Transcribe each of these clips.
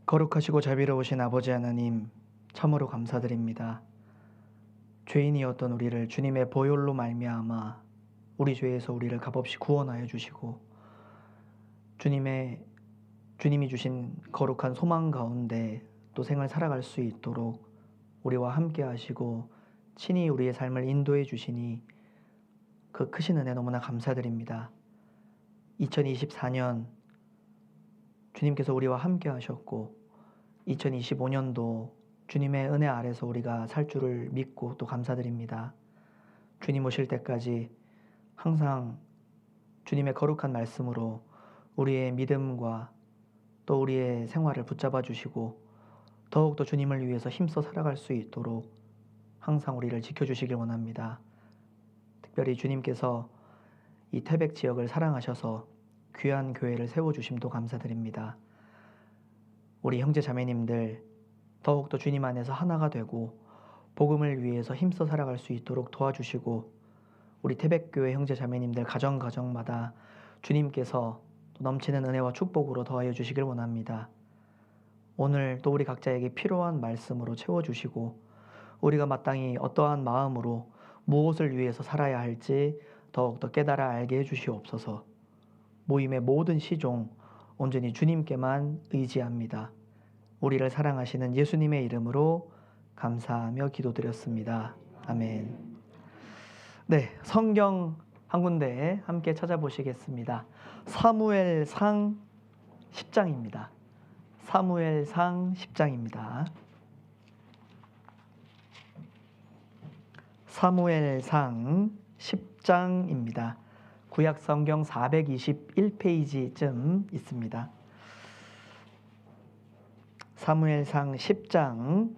거룩하시고 자비로우신 아버지 하나님, 참으로 감사드립니다. 죄인이었던 우리를 주님의 보혈로 말미암아 우리 죄에서 우리를 값없이 구원하여 주시고, 주님이 주신 거룩한 소망 가운데 또 생을 살아갈 수 있도록 우리와 함께 하시고 친히 우리의 삶을 인도해 주시니 그 크신 은혜 너무나 감사드립니다. 2024년 주님께서 우리와 함께 하셨고, 2025년도 주님의 은혜 아래서 우리가 살 줄을 믿고 또 감사드립니다. 주님 오실 때까지 항상 주님의 거룩한 말씀으로 우리의 믿음과 또 우리의 생활을 붙잡아 주시고, 더욱더 주님을 위해서 힘써 살아갈 수 있도록 항상 우리를 지켜주시길 원합니다. 특별히 주님께서 이 태백 지역을 사랑하셔서 귀한 교회를 세워주심도 감사드립니다. 우리 형제 자매님들 더욱더 주님 안에서 하나가 되고 복음을 위해서 힘써 살아갈 수 있도록 도와주시고, 우리 태백교회 형제 자매님들 가정마다 주님께서 넘치는 은혜와 축복으로 더하여 주시길 원합니다. 오늘 또 우리 각자에게 필요한 말씀으로 채워주시고, 우리가 마땅히 어떠한 마음으로 무엇을 위해서 살아야 할지 더욱더 깨달아 알게 해주시옵소서. 모임의 모든 시종 온전히 주님께만 의지합니다. 우리를 사랑하시는 예수님의 이름으로 감사하며 기도드렸습니다. 아멘. 네, 성경 한 군데 함께 찾아보시겠습니다. 사무엘상 10장입니다. 사무엘상 10장입니다. 사무엘상 10장입니다. 구약 성경 421페이지쯤 있습니다. 사무엘상 10장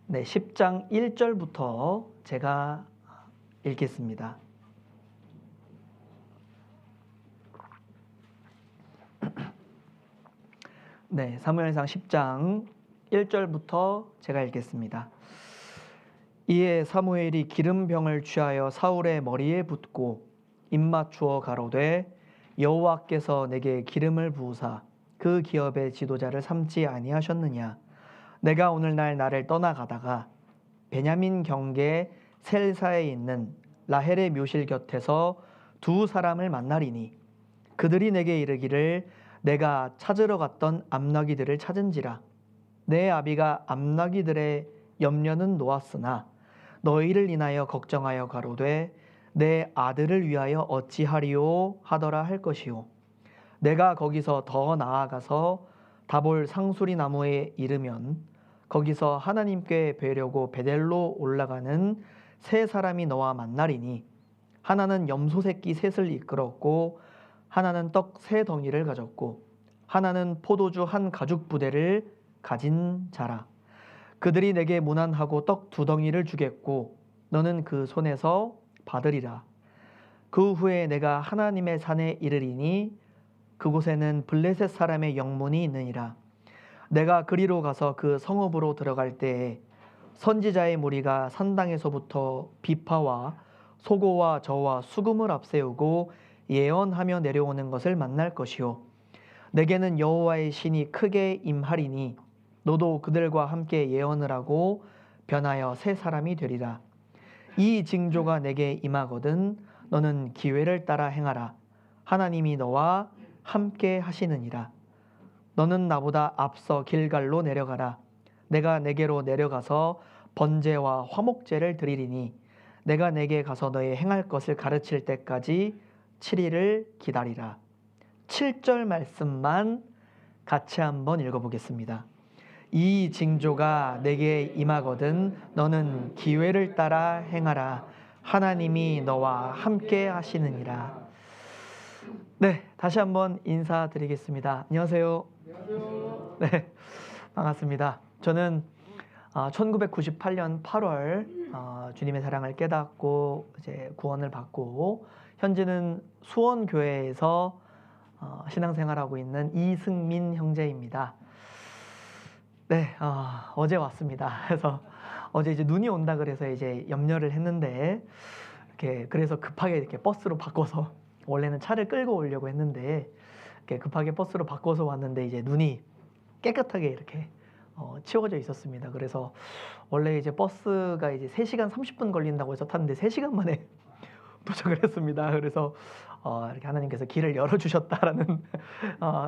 네, 10장 1절부터 제가 읽겠습니다. 네, 사무엘상 10장 1절부터 제가 읽겠습니다. 이에 사무엘이 기름병을 취하여 사울의 머리에 붓고 입맞추어 가로되, 여호와께서 내게 기름을 부으사 그 기업의 지도자를 삼지 아니하셨느냐? 내가 오늘날 나를 떠나가다가 베냐민 경계 셀사에 있는 라헬의 묘실 곁에서 두 사람을 만나리니, 그들이 내게 이르기를 내가 찾으러 갔던 암나귀들을 찾은지라. 내 아비가 암나귀들의 염려는 놓았으나 너희를 인하여 걱정하여 가로되, 내 아들을 위하여 어찌하리오 하더라 할 것이요. 내가 거기서 더 나아가서 다볼 상수리 나무에 이르면 거기서 하나님께 뵈려고 베델로 올라가는 세 사람이 너와 만나리니, 하나는 염소 새끼 셋을 이끌었고 하나는 떡 세 덩이를 가졌고 하나는 포도주 한 가죽 부대를 가진 자라. 그들이 내게 문안하고 떡 두 덩이를 주겠고 너는 그 손에서 받으리라. 그 후에 내가 하나님의 산에 이르리니 그곳에는 블레셋 사람의 영문이 있느니라. 내가 그리로 가서 그 성읍으로 들어갈 때에 선지자의 무리가 산당에서부터 비파와 소고와 저와 수금을 앞세우고 예언하며 내려오는 것을 만날 것이요. 내게는 여호와의 신이 크게 임하리니 너도 그들과 함께 예언을 하고 변하여 새 사람이 되리라. 이 징조가 내게 임하거든 너는 기회를 따라 행하라. 하나님이 너와 함께 하시느니라. 너는 나보다 앞서 길갈로 내려가라. 내가 내게로 내려가서 번제와 화목제를 드리리니 내가 내게 가서 너의 행할 것을 가르칠 때까지 7일을 기다리라. 7절 말씀만 같이 한번 읽어보겠습니다. 이 징조가 내게 임하거든 너는 기회를 따라 행하라. 하나님이 너와 함께 하시느니라. 네, 다시 한번 인사드리겠습니다. 안녕하세요. 안녕하세요. 네, 반갑습니다. 저는 1998년 8월 주님의 사랑을 깨닫고 이제 구원을 받고 현재는 수원교회에서 신앙생활하고 있는 이승민 형제입니다. 네, 어제 왔습니다. 그래서 어제 이제 눈이 온다 그래서 이제 염려를 했는데 이렇게 그래서 급하게 이렇게 버스로 바꿔서 원래는 차를 끌고 오려고 했는데 이렇게 급하게 버스로 바꿔서 왔는데 이제 눈이 깨끗하게 이렇게 치워져 있었습니다. 그래서 원래 이제 버스가 이제 3시간 30분 걸린다고 해서 탔는데 3시간 만에 도착을 했습니다. 그래서 이렇게 하나님께서 길을 열어주셨다라는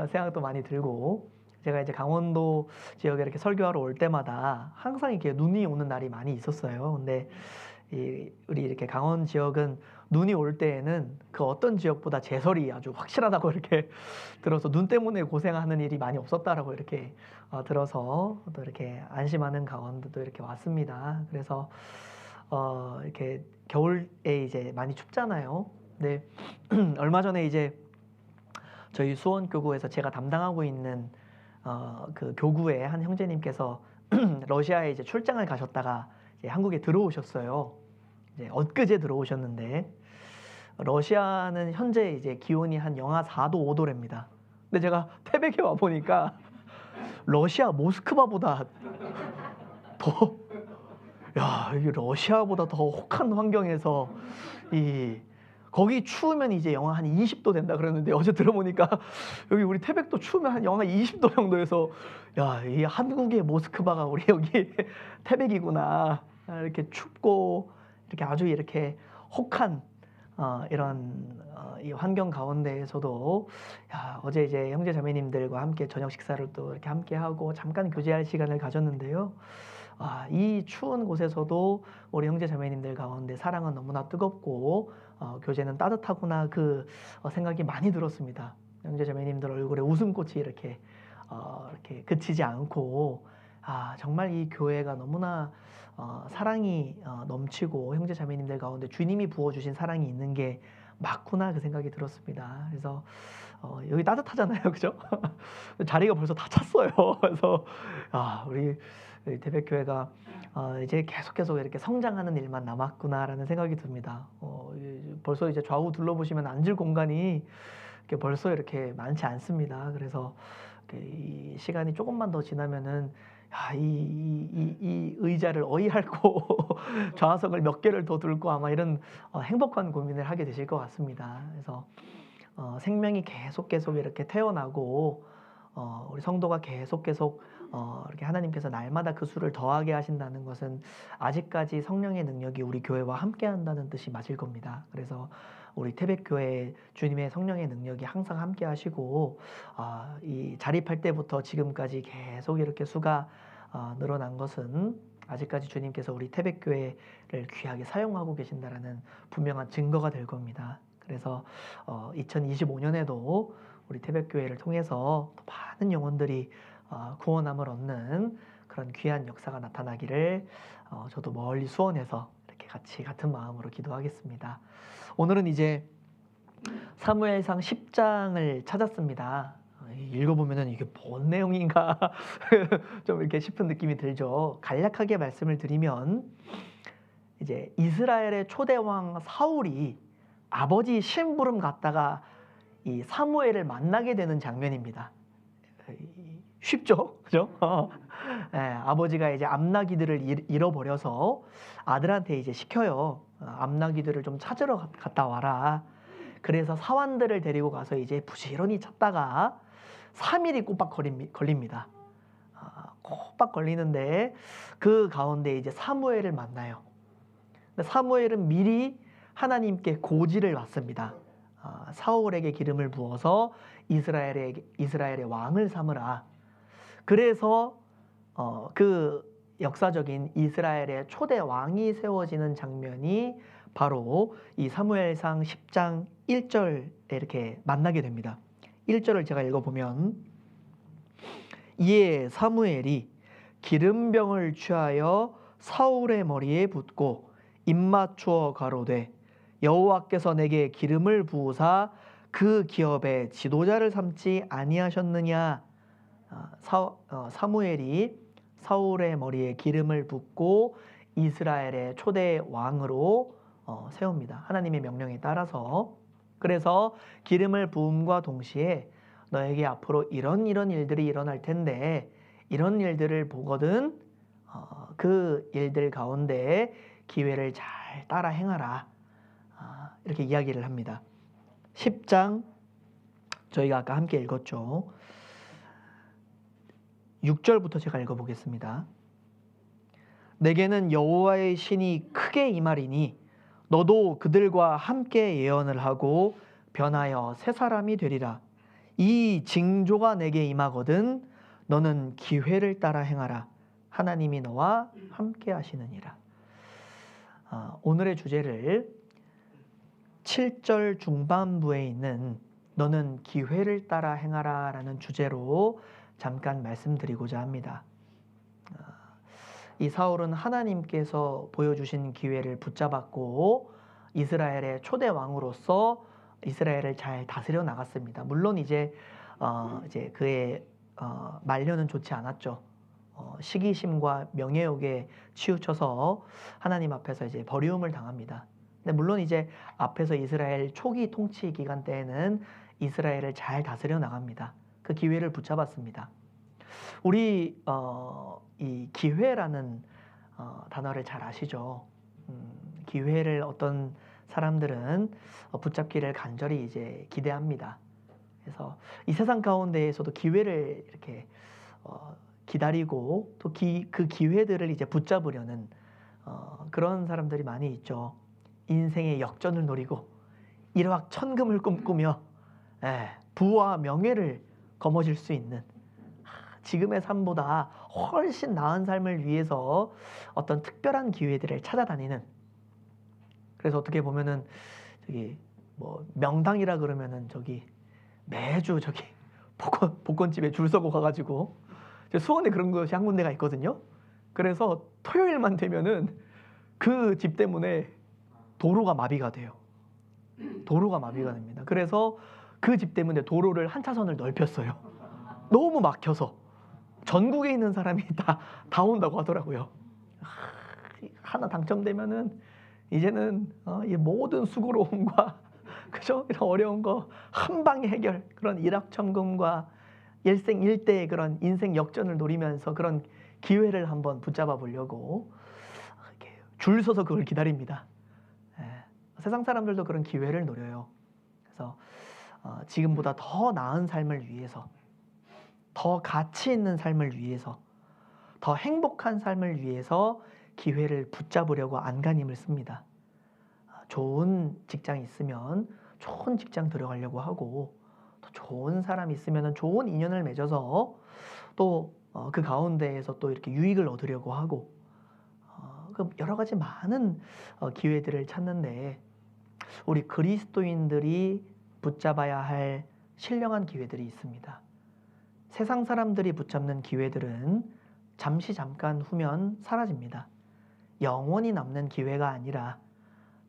생각도 많이 들고, 제가 이제 강원도 지역에 이렇게 설교하러 올 때마다 항상 이렇게 눈이 오는 날이 많이 있었어요. 근데 우리 이렇게 강원 지역은 눈이 올 때에는 그 어떤 지역보다 제설이 아주 확실하다고 이렇게 들어서 눈 때문에 고생하는 일이 많이 없었다라고 이렇게 들어서 또 이렇게 안심하는 강원도도 이렇게 왔습니다. 그래서 이렇게 겨울에 이제 많이 춥잖아요. 근데 얼마 전에 이제 저희 수원교구에서 제가 담당하고 있는 그 교구의 한 형제님께서 러시아에 이제 출장을 가셨다가 이제 한국에 들어오셨어요. 이제 엊그제 들어오셨는데 러시아는 현재 이제 기온이 한 영하 4도 5도랍니다. 근데 제가 태백에 와 보니까 러시아 모스크바보다 더, 야, 이게 러시아보다 더 혹한 환경에서 거기 추우면 이제 영하 한 20도 된다 그랬는데 어제 들어보니까 여기 우리 태백도 추우면 한 영하 20도 정도에서, 야, 이 한국의 모스크바가 우리 여기 태백이구나. 이렇게 춥고 이렇게 아주 이렇게 혹한 이런 이 환경 가운데에서도, 야, 어제 이제 형제 자매님들과 함께 저녁 식사를 또 이렇게 함께 하고 잠깐 교제할 시간을 가졌는데요. 이 추운 곳에서도 우리 형제 자매님들 가운데 사랑은 너무나 뜨겁고 교제는 따뜻하구나, 그 생각이 많이 들었습니다. 형제 자매님들 얼굴에 웃음꽃이 이렇게 그치지 않고, 정말 이 교회가 너무나 사랑이 넘치고 형제 자매님들 가운데 주님이 부어주신 사랑이 있는 게 맞구나, 그 생각이 들었습니다. 그래서 여기 따뜻하잖아요, 그죠? 자리가 벌써 다 찼어요. 그래서 우리 태백교회가 이제 계속 이렇게 성장하는 일만 남았구나라는 생각이 듭니다. 벌써 이제 좌우 둘러보시면 앉을 공간이 이렇게 벌써 이렇게 많지 않습니다. 그래서 이 시간이 조금만 더 지나면은, 이 의자를 어이할고 좌석을 몇 개를 더 둘고 아마 이런 행복한 고민을 하게 되실 것 같습니다. 그래서 생명이 계속 이렇게 태어나고 우리 성도가 계속 이렇게 하나님께서 날마다 그 수를 더하게 하신다는 것은 아직까지 성령의 능력이 우리 교회와 함께 한다는 뜻이 맞을 겁니다. 그래서 우리 태백교회 주님의 성령의 능력이 항상 함께 하시고, 이 자립할 때부터 지금까지 계속 이렇게 수가 늘어난 것은 아직까지 주님께서 우리 태백교회를 귀하게 사용하고 계신다라는 분명한 증거가 될 겁니다. 그래서 2025년에도 우리 태백교회를 통해서 많은 영혼들이 구원함을 얻는 그런 귀한 역사가 나타나기를 저도 멀리 수원에서 이렇게 같이 같은 마음으로 기도하겠습니다. 오늘은 이제 사무엘상 10장을 찾았습니다. 읽어보면은 이게 뭔 내용인가 좀 이렇게 싶은 느낌이 들죠. 간략하게 말씀을 드리면, 이제 이스라엘의 초대왕 사울이 아버지 심부름 갔다가 이 사무엘을 만나게 되는 장면입니다. 쉽죠, 그죠? 아버지가 이제 암나기들을 잃어버려서 아들한테 이제 시켜요. 암나기들을 좀 찾으러 갔다 와라. 그래서 사환들을 데리고 가서 이제 부지런히 찾다가 3일이 꼬박 걸립니다. 꼬박 걸리는데 그 가운데 이제 사무엘을 만나요. 근데 사무엘은 미리 하나님께 고지를 받습니다. 사울에게 기름을 부어서 이스라엘의 왕을 삼으라. 그래서 그 역사적인 이스라엘의 초대 왕이 세워지는 장면이 바로 이 사무엘상 10장 1절에 이렇게 만나게 됩니다. 1절을 제가 읽어보면, 이에 사무엘이 기름병을 취하여 사울의 머리에 붓고 입맞추어 가로되, 여호와께서 내게 기름을 부으사 그 기업의 지도자를 삼지 아니하셨느냐. 사무엘이 사울의 머리에 기름을 붓고 이스라엘의 초대 왕으로 세웁니다. 하나님의 명령에 따라서. 그래서 기름을 부음과 동시에 너에게 앞으로 이런 일들이 일어날 텐데 이런 일들을 보거든 그 일들 가운데 기회를 잘 따라 행하라. 이렇게 이야기를 합니다. 10장 저희가 아까 함께 읽었죠. 6절부터 제가 읽어보겠습니다. 내게는 여호와의 신이 크게 임하리니 너도 그들과 함께 예언을 하고 변하여 새 사람이 되리라. 이 징조가 내게 임하거든 너는 기회를 따라 행하라. 하나님이 너와 함께 하시느니라. 오늘의 주제를 7절 중반부에 있는 너는 기회를 따라 행하라 라는 주제로 잠깐 말씀드리고자 합니다. 이 사울은 하나님께서 보여주신 기회를 붙잡았고 이스라엘의 초대 왕으로서 이스라엘을 잘 다스려 나갔습니다. 물론 이제 그의 말년은 좋지 않았죠. 시기심과 명예욕에 치우쳐서 하나님 앞에서 이제 버리움을 당합니다. 근데 물론 이제 앞에서 이스라엘 초기 통치 기간 때에는 이스라엘을 잘 다스려 나갑니다. 그 기회를 붙잡았습니다. 우리 이 기회라는 단어를 잘 아시죠? 기회를 어떤 사람들은 붙잡기를 간절히 이제 기대합니다. 그래서 이 세상 가운데에서도 기회를 이렇게 기다리고 또 그 기회들을 이제 붙잡으려는 그런 사람들이 많이 있죠. 인생의 역전을 노리고 일확천금을 꿈꾸며 부와 명예를 거머쥘 수 있는 지금의 삶보다 훨씬 나은 삶을 위해서 어떤 특별한 기회들을 찾아다니는, 그래서 어떻게 보면은 저기 뭐 명당이라 그러면은 저기 매주 저기 복권집에 줄 서고 가가지고 수원에 그런 것이 한 군데가 있거든요. 그래서 토요일만 되면은 그 집 때문에 도로가 마비가 돼요. 도로가 마비가 됩니다. 그래서 그 집 때문에 도로를 한 차선을 넓혔어요. 너무 막혀서 전국에 있는 사람이 다 온다고 하더라고요. 하나 당첨되면은 이제는 이 모든 수고로움과 그죠? 이런 어려운 거 한 방에 해결, 그런 일확천금과 일생일대의 그런 인생 역전을 노리면서 그런 기회를 한번 붙잡아 보려고 이렇게 줄 서서 그걸 기다립니다. 세상 사람들도 그런 기회를 노려요. 그래서 지금보다 더 나은 삶을 위해서, 더 가치 있는 삶을 위해서, 더 행복한 삶을 위해서 기회를 붙잡으려고 안간힘을 씁니다. 좋은 직장이 있으면 좋은 직장 들어가려고 하고, 또 좋은 사람이 있으면 좋은 인연을 맺어서 또 그 가운데에서 또 이렇게 유익을 얻으려고 하고, 여러 가지 많은 기회들을 찾는데 우리 그리스도인들이 붙잡아야 할 신령한 기회들이 있습니다. 세상 사람들이 붙잡는 기회들은 잠시 잠깐 후면 사라집니다. 영원히 남는 기회가 아니라,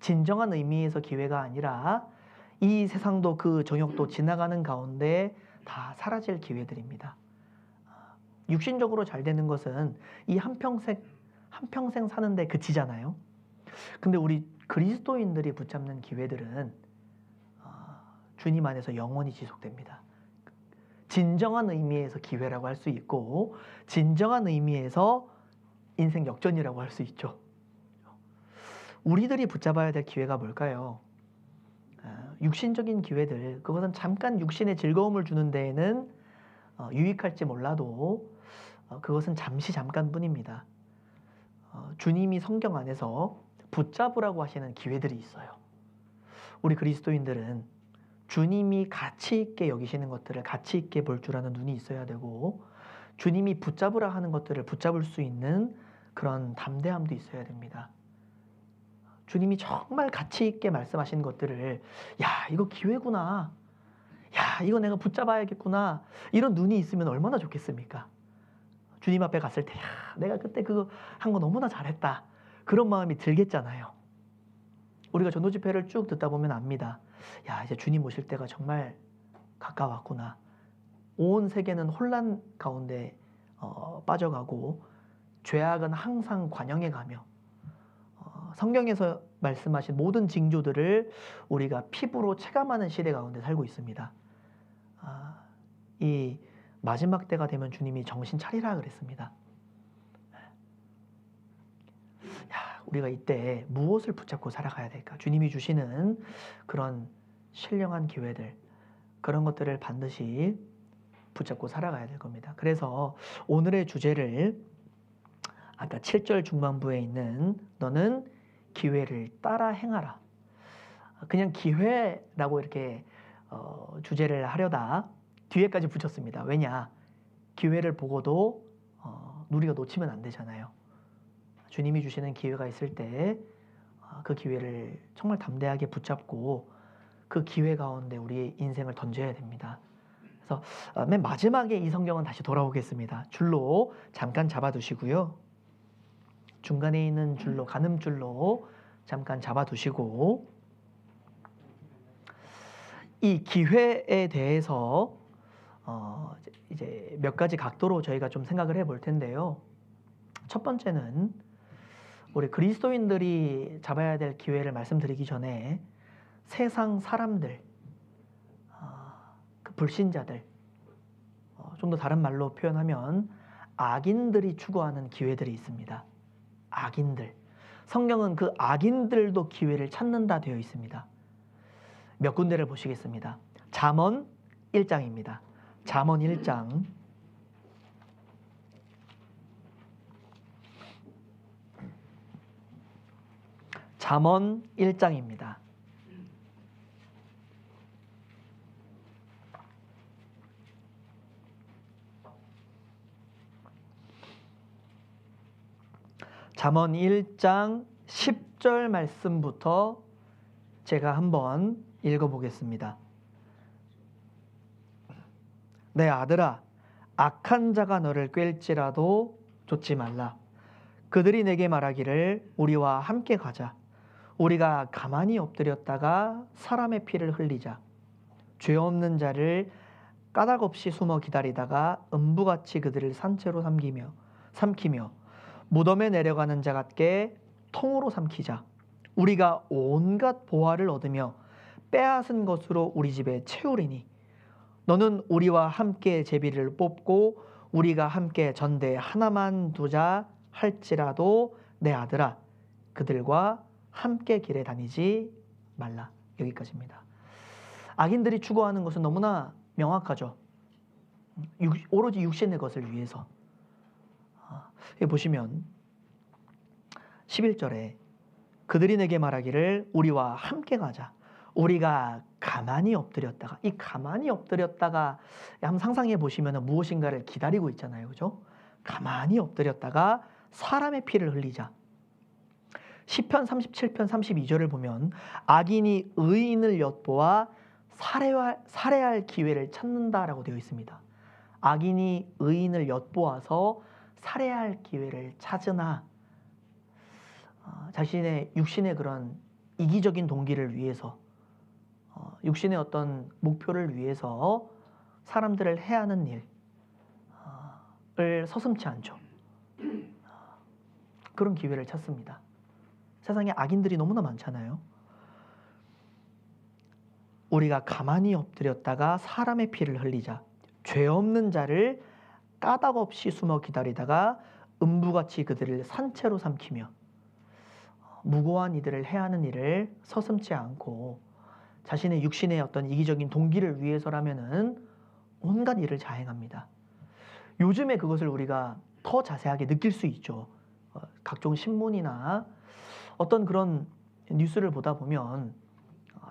진정한 의미에서 기회가 아니라 이 세상도 그 정욕도 지나가는 가운데 다 사라질 기회들입니다. 육신적으로 잘 되는 것은 이 한평생 사는데 그치잖아요. 근데 우리 그리스도인들이 붙잡는 기회들은 주님 안에서 영원히 지속됩니다. 진정한 의미에서 기회라고 할 수 있고, 진정한 의미에서 인생 역전이라고 할 수 있죠. 우리들이 붙잡아야 될 기회가 뭘까요? 육신적인 기회들, 그것은 잠깐 육신의 즐거움을 주는 데에는 유익할지 몰라도 그것은 잠시 잠깐뿐입니다. 주님이 성경 안에서 붙잡으라고 하시는 기회들이 있어요. 우리 그리스도인들은 주님이 가치 있게 여기시는 것들을 가치 있게 볼 줄 아는 눈이 있어야 되고, 주님이 붙잡으라 하는 것들을 붙잡을 수 있는 그런 담대함도 있어야 됩니다. 주님이 정말 가치 있게 말씀하신 것들을, 야, 이거 기회구나, 야, 이거 내가 붙잡아야겠구나, 이런 눈이 있으면 얼마나 좋겠습니까? 주님 앞에 갔을 때, 야, 내가 그때 그거 한 거 너무나 잘했다, 그런 마음이 들겠잖아요. 우리가 전도 집회를 쭉 듣다 보면 압니다. 야, 이제 주님 오실 때가 정말 가까웠구나. 온 세계는 혼란 가운데 빠져가고 죄악은 항상 관영해 가며 성경에서 말씀하신 모든 징조들을 우리가 피부로 체감하는 시대 가운데 살고 있습니다. 이 마지막 때가 되면 주님이 정신 차리라 그랬습니다. 야, 우리가 이때 무엇을 붙잡고 살아가야 될까? 주님이 주시는 그런 신령한 기회들, 그런 것들을 반드시 붙잡고 살아가야 될 겁니다. 그래서 오늘의 주제를 아까 7절 중반부에 있는 너는 기회를 따라 행하라. 그냥 기회라고 이렇게 주제를 하려다 뒤에까지 붙였습니다. 왜냐? 기회를 보고도 우리가 놓치면 안 되잖아요. 주님이 주시는 기회가 있을 때 그 기회를 정말 담대하게 붙잡고 그 기회 가운데 우리의 인생을 던져야 됩니다. 그래서 맨 마지막에 이 성경은 다시 돌아오겠습니다. 줄로 잠깐 잡아두시고요. 중간에 있는 줄로, 가늠줄로 잠깐 잡아두시고, 이 기회에 대해서 이제 몇 가지 각도로 저희가 좀 생각을 해볼 텐데요. 첫 번째는 우리 그리스도인들이 잡아야 될 기회를 말씀드리기 전에 세상 사람들, 그 불신자들, 좀 더 다른 말로 표현하면 악인들이 추구하는 기회들이 있습니다. 악인들. 성경은 그 악인들도 기회를 찾는다 되어 있습니다. 몇 군데를 보시겠습니다. 잠언 1장입니다. 잠언 1장. 잠언 1장입니다. 잠언 1장 10절 말씀부터 제가 한번 읽어보겠습니다. 내 아들아, 악한 자가 너를 꿰일지라도 좇지 말라. 그들이 내게 말하기를 우리와 함께 가자. 우리가 가만히 엎드렸다가 사람의 피를 흘리자. 죄 없는 자를 까닭없이 숨어 기다리다가 음부같이 그들을 산채로 삼키며 무덤에 내려가는 자 같게 통으로 삼키자. 우리가 온갖 보화를 얻으며 빼앗은 것으로 우리 집에 채우리니 너는 우리와 함께 제비를 뽑고 우리가 함께 전대 하나만 두자 할지라도 내 아들아 그들과 함께 길에 다니지 말라. 여기까지입니다. 악인들이 추구하는 것은 너무나 명확하죠. 오로지 육신의 것을 위해서. 여기 보시면 11절에 그들이 내게 말하기를 우리와 함께 가자. 우리가 가만히 엎드렸다가, 이 가만히 엎드렸다가 한번 상상해 보시면 무엇인가를 기다리고 있잖아요. 그죠? 가만히 엎드렸다가 사람의 피를 흘리자. 시편 37편 32절을 보면 악인이 의인을 엿보아 살해할 기회를 찾는다라고 되어 있습니다. 악인이 의인을 엿보아서 살해할 기회를 찾으나 자신의 육신의 그런 이기적인 동기를 위해서 육신의 어떤 목표를 위해서 사람들을 해하는 일을 서슴지 않죠. 그런 기회를 찾습니다. 세상에 악인들이 너무나 많잖아요. 우리가 가만히 엎드렸다가 사람의 피를 흘리자. 죄 없는 자를 까닭없이 숨어 기다리다가 음부같이 그들을 산채로 삼키며 무고한 이들을 해하는 일을 서슴지 않고 자신의 육신의 어떤 이기적인 동기를 위해서라면은 온갖 일을 자행합니다. 요즘에 그것을 우리가 더 자세하게 느낄 수 있죠. 각종 신문이나 어떤 그런 뉴스를 보다 보면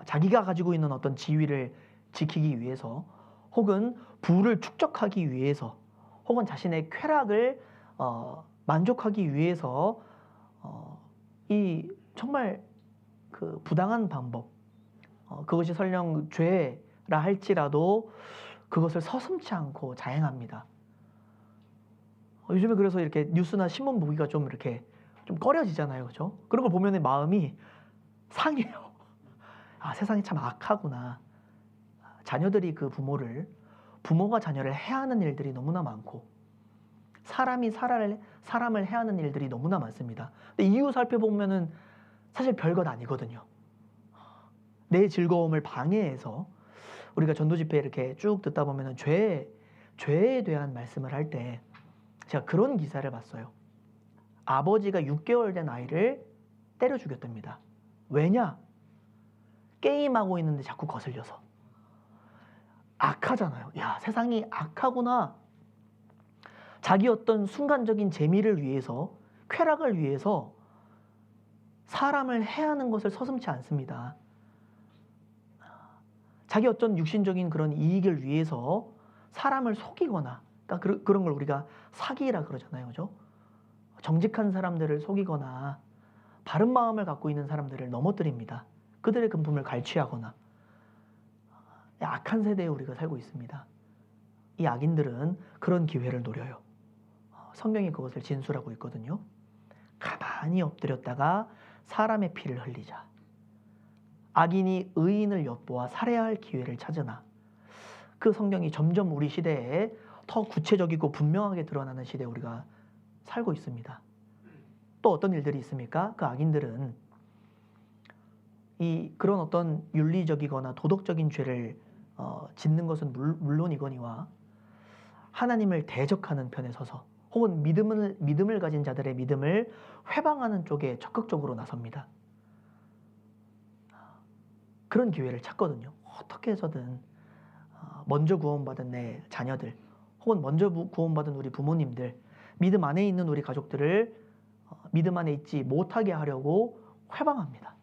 자기가 가지고 있는 어떤 지위를 지키기 위해서 혹은 부를 축적하기 위해서 혹은 자신의 쾌락을 만족하기 위해서 이 정말 그 부당한 방법, 그것이 설령 죄라 할지라도 그것을 서슴지 않고 자행합니다. 요즘에 그래서 이렇게 뉴스나 신문 보기가 좀 이렇게 좀 꺼려지잖아요. 그죠? 그런 걸 보면 마음이 상해요. 아, 세상이 참 악하구나. 자녀들이 그 부모가 자녀를 해하는 일들이 너무나 많고 사람이 사람을 해하는 일들이 너무나 많습니다. 근데 이유 살펴보면은 사실 별것 아니거든요. 내 즐거움을 방해해서 우리가 전도 집회 이렇게 쭉 듣다 보면은 죄에 대한 말씀을 할 때 제가 그런 기사를 봤어요. 아버지가 6개월 된 아이를 때려 죽였답니다. 왜냐? 게임하고 있는데 자꾸 거슬려서. 악하잖아요. 야, 세상이 악하구나. 자기 어떤 순간적인 재미를 위해서, 쾌락을 위해서 사람을 해하는 것을 서슴지 않습니다. 자기 어떤 육신적인 그런 이익을 위해서 사람을 속이거나, 그러니까 그런 걸 우리가 사기라 그러잖아요. 그죠? 정직한 사람들을 속이거나 바른 마음을 갖고 있는 사람들을 넘어뜨립니다. 그들의 금품을 갈취하거나. 악한 세대에 우리가 살고 있습니다. 이 악인들은 그런 기회를 노려요. 성경이 그것을 진술하고 있거든요. 가만히 엎드렸다가 사람의 피를 흘리자. 악인이 의인을 엿보아 살해할 기회를 찾으나. 그 성경이 점점 우리 시대에 더 구체적이고 분명하게 드러나는 시대에 우리가 살고 있습니다. 또 어떤 일들이 있습니까? 그 악인들은 그런 어떤 윤리적이거나 도덕적인 죄를 짓는 것은 물론이거니와 하나님을 대적하는 편에 서서 혹은 믿음을 가진 자들의 믿음을 회방하는 쪽에 적극적으로 나섭니다. 그런 기회를 찾거든요. 어떻게 해서든 먼저 구원받은 내 자녀들 혹은 먼저 구원받은 우리 부모님들, 믿음 안에 있는 우리 가족들을 믿음 안에 있지 못하게 하려고 회방합니다.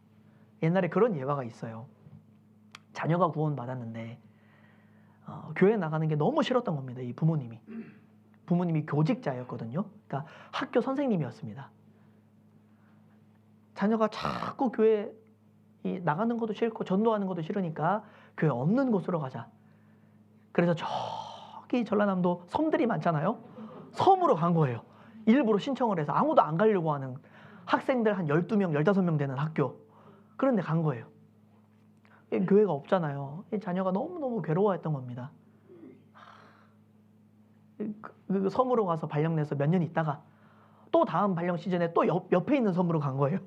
옛날에 그런 예화가 있어요. 자녀가 구원받았는데 교회 나가는 게 너무 싫었던 겁니다. 이 부모님이 교직자였거든요. 그러니까 학교 선생님이었습니다. 자녀가 자꾸 교회 나가는 것도 싫고 전도하는 것도 싫으니까 교회 없는 곳으로 가자. 그래서 저기 전라남도 섬들이 많잖아요. 섬으로 간 거예요. 일부러 신청을 해서 아무도 안 가려고 하는 학생들 한 12명, 15명 되는 학교. 그런 데 간 거예요. 교회가 없잖아요. 자녀가 너무너무 괴로워했던 겁니다. 그 섬으로 가서 발령 내서 몇 년 있다가 또 다음 발령 시즌에 또 옆에 있는 섬으로 간 거예요.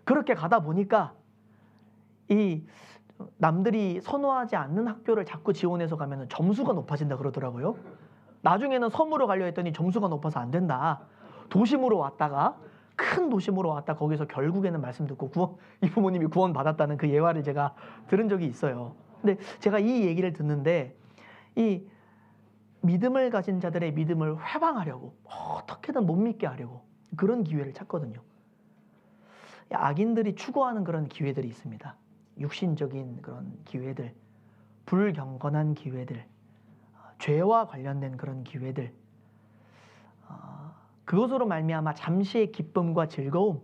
그렇게 가다 보니까 이 남들이 선호하지 않는 학교를 자꾸 지원해서 가면 점수가 높아진다 그러더라고요. 나중에는 섬으로 가려 했더니 점수가 높아서 안 된다. 도심으로 왔다가 큰 도심으로 왔다 거기서 결국에는 말씀 듣고 이 부모님이 구원 받았다는 그 예화를 제가 들은 적이 있어요. 근데 제가 이 얘기를 듣는데 이 믿음을 가진 자들의 믿음을 회방하려고 어떻게든 못 믿게 하려고 그런 기회를 찾거든요. 악인들이 추구하는 그런 기회들이 있습니다. 육신적인 그런 기회들, 불경건한 기회들, 죄와 관련된 그런 기회들, 그것으로 말미암아 잠시의 기쁨과 즐거움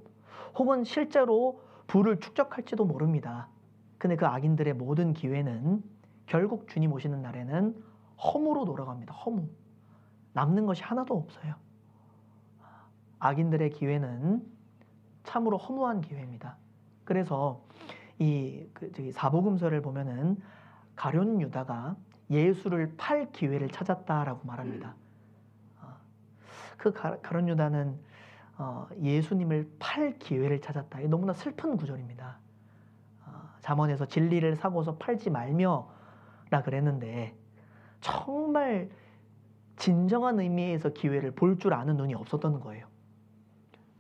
혹은 실제로 부를 축적할지도 모릅니다. 근데 그 악인들의 모든 기회는 결국 주님 오시는 날에는 허무로 돌아갑니다. 허무. 남는 것이 하나도 없어요. 악인들의 기회는 참으로 허무한 기회입니다. 그래서 사복음서를 보면은 가룟 유다가 예수를 팔 기회를 찾았다라고 말합니다. 그 가룟 유다는 예수님을 팔 기회를 찾았다. 이게 너무나 슬픈 구절입니다. 잠언에서 진리를 사고서 팔지 말며라 그랬는데 정말 진정한 의미에서 기회를 볼 줄 아는 눈이 없었던 거예요.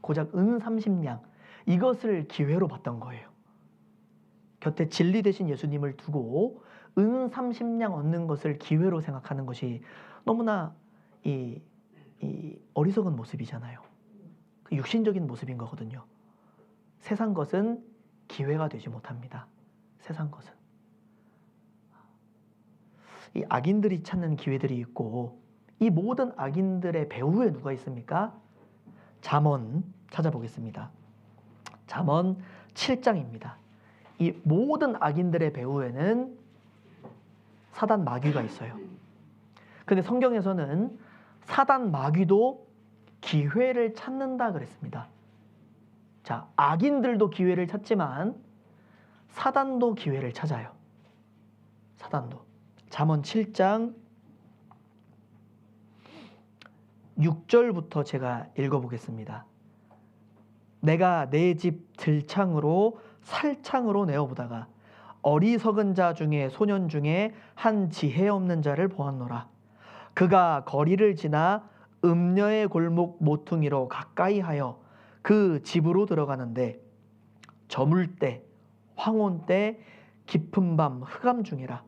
고작 은 30냥 이것을 기회로 봤던 거예요. 곁에 진리 대신 예수님을 두고 은 30냥 얻는 것을 기회로 생각하는 것이 너무나 이 어리석은 모습이잖아요. 그 육신적인 모습인 거거든요. 세상 것은 기회가 되지 못합니다. 세상 것은. 이 악인들이 찾는 기회들이 있고 이 모든 악인들의 배후에 누가 있습니까? 잠언 찾아보겠습니다. 잠언 7장입니다. 이 모든 악인들의 배후에는 사단 마귀가 있어요. 근데 성경에서는 사단 마귀도 기회를 찾는다 그랬습니다. 자, 악인들도 기회를 찾지만 사단도 기회를 찾아요. 사단도. 잠언 7장 6절부터 제가 읽어보겠습니다. 내가 내 집 들창으로 살창으로 내어보다가 어리석은 자 중에 소년 중에 한 지혜 없는 자를 보았노라. 그가 거리를 지나 음녀의 골목 모퉁이로 가까이 하여 그 집으로 들어가는데 저물 때, 황혼 때, 깊은 밤 흑암 중이라.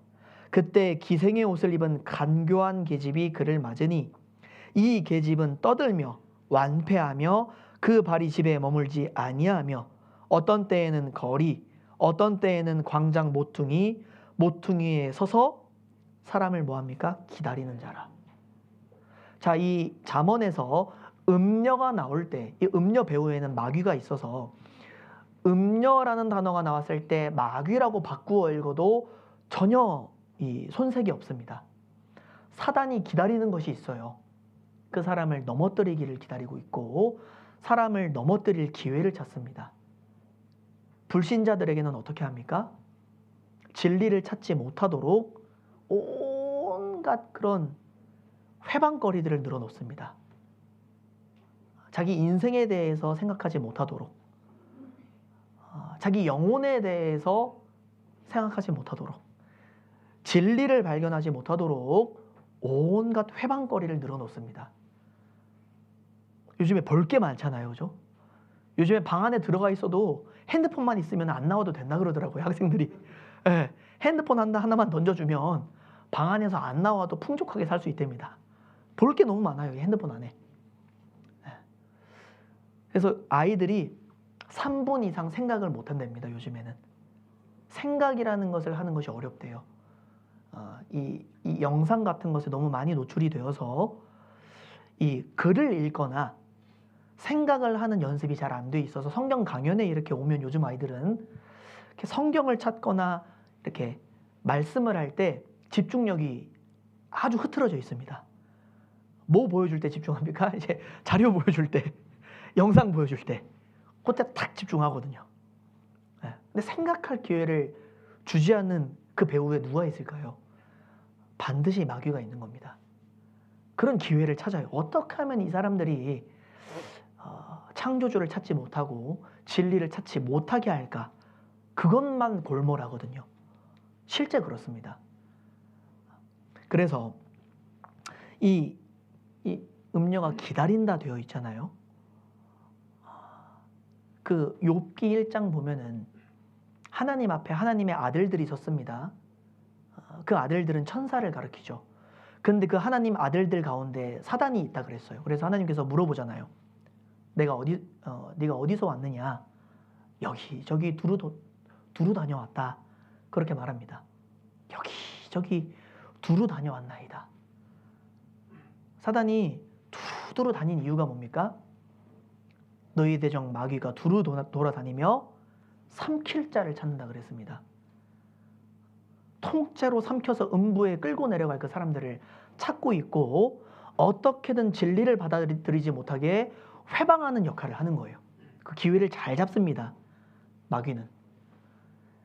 그때 기생의 옷을 입은 간교한 계집이 그를 맞으니 이 계집은 떠들며 완패하며 그 발이 집에 머물지 아니하며 어떤 때에는 거리, 어떤 때에는 광장 모퉁이에 서서 사람을 뭐합니까? 기다리는 자라. 자, 이 잠언에서 음녀가 나올 때, 이 음녀 배후에는 마귀가 있어서 음녀라는 단어가 나왔을 때 마귀라고 바꾸어 읽어도 전혀 이 손색이 없습니다. 사단이 기다리는 것이 있어요. 그 사람을 넘어뜨리기를 기다리고 있고 사람을 넘어뜨릴 기회를 찾습니다. 불신자들에게는 어떻게 합니까? 진리를 찾지 못하도록 온갖 그런 회방거리들을 늘어놓습니다. 자기 인생에 대해서 생각하지 못하도록, 자기 영혼에 대해서 생각하지 못하도록, 진리를 발견하지 못하도록 온갖 회방거리를 늘어놓습니다. 요즘에 볼 게 많잖아요, 그죠? 요즘에 방 안에 들어가 있어도 핸드폰만 있으면 안 나와도 된다 그러더라고요, 학생들이. 네, 핸드폰 하나만 던져주면 방 안에서 안 나와도 풍족하게 살 수 있답니다. 볼 게 너무 많아요, 이 핸드폰 안에. 네. 그래서 아이들이 3분 이상 생각을 못 한답니다, 요즘에는. 생각이라는 것을 하는 것이 어렵대요. 이 영상 같은 것에 너무 많이 노출이 되어서 이 글을 읽거나 생각을 하는 연습이 잘 안 돼 있어서 성경 강연에 이렇게 오면 요즘 아이들은 이렇게 성경을 찾거나 이렇게 말씀을 할 때 집중력이 아주 흐트러져 있습니다. 뭐 보여줄 때 집중합니까? 이제 자료 보여줄 때, 영상 보여줄 때 그때 탁 집중하거든요. 근데 생각할 기회를 주지 않는 그 배후에 누가 있을까요? 반드시 마귀가 있는 겁니다. 그런 기회를 찾아요. 어떻게 하면 이 사람들이 창조주를 찾지 못하고 진리를 찾지 못하게 할까? 그것만 골몰하거든요. 실제 그렇습니다. 그래서 이 음녀가 기다린다 되어 있잖아요. 그 욥기 1장 보면은 하나님 앞에 하나님의 아들들이 섰습니다. 그 아들들은 천사를 가리키죠. 근데 그 하나님 아들들 가운데 사단이 있다 그랬어요. 그래서 하나님께서 물어보잖아요. 네가 어디서 왔느냐? 여기저기 두루 다녀왔다. 그렇게 말합니다. 여기저기 두루 다녀왔나이다. 사단이 두루 다닌 이유가 뭡니까? 너희 대적 마귀가 두루 돌아다니며 삼킬 자를 찾는다 그랬습니다. 통째로 삼켜서 음부에 끌고 내려갈 그 사람들을 찾고 있고 어떻게든 진리를 받아들이지 못하게 회방하는 역할을 하는 거예요. 그 기회를 잘 잡습니다. 마귀는.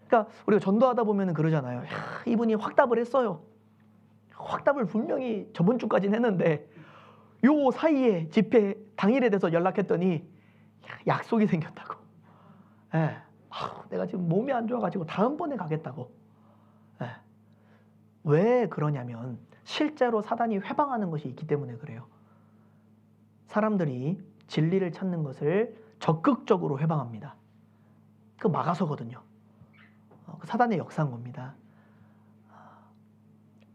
그러니까 우리가 전도하다 보면 그러잖아요. 야, 이분이 확답을 했어요. 확답을 분명히 저번 주까지는 했는데 요 사이에 집회 당일에 돼서 연락했더니 약속이 생겼다고. 예. 내가 지금 몸이 안 좋아가지고 다음번에 가겠다고. 예. 왜 그러냐면 실제로 사단이 회방하는 것이 있기 때문에 그래요. 사람들이 진리를 찾는 것을 적극적으로 회방합니다. 그 막아서거든요. 사단의 역사인 겁니다.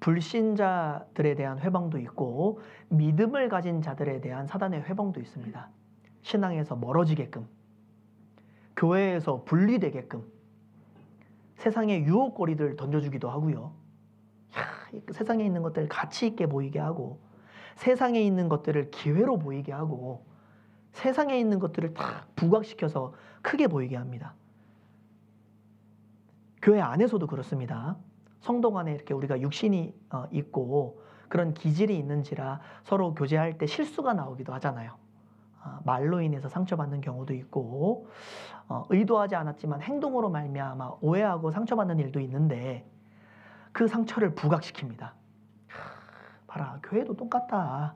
불신자들에 대한 회방도 있고 믿음을 가진 자들에 대한 사단의 회방도 있습니다. 신앙에서 멀어지게끔, 교회에서 분리되게끔, 세상의 유혹거리들 던져주기도 하고요. 세상에 있는 것들을 가치 있게 보이게 하고 세상에 있는 것들을 기회로 보이게 하고 세상에 있는 것들을 다 부각시켜서 크게 보이게 합니다. 교회 안에서도 그렇습니다. 성도 간에 이렇게 우리가 육신이 있고 그런 기질이 있는지라 서로 교제할 때 실수가 나오기도 하잖아요. 말로 인해서 상처받는 경우도 있고 의도하지 않았지만 행동으로 말미암아 오해하고 상처받는 일도 있는데 그 상처를 부각시킵니다. 봐라, 교회도 똑같다.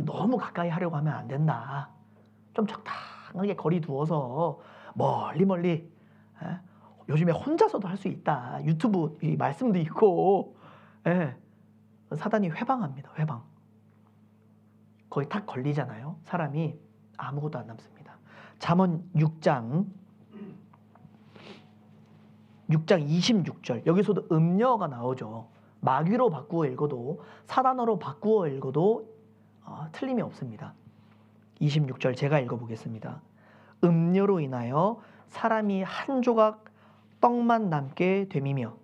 너무 가까이 하려고 하면 안 된다. 좀 적당하게 거리 두어서 멀리 요즘에 혼자서도 할 수 있다. 유튜브 말씀도 있고 사단이 회방합니다. 회방. 거의 탁 걸리잖아요. 사람이 아무것도 안 남습니다. 잠언 6장 26절. 여기서도 음녀가 나오죠. 마귀로 바꾸어 읽어도 사단어로 바꾸어 읽어도 틀림이 없습니다. 26절 제가 읽어보겠습니다. 음녀로 인하여 사람이 한 조각 떡만 남게 됨이며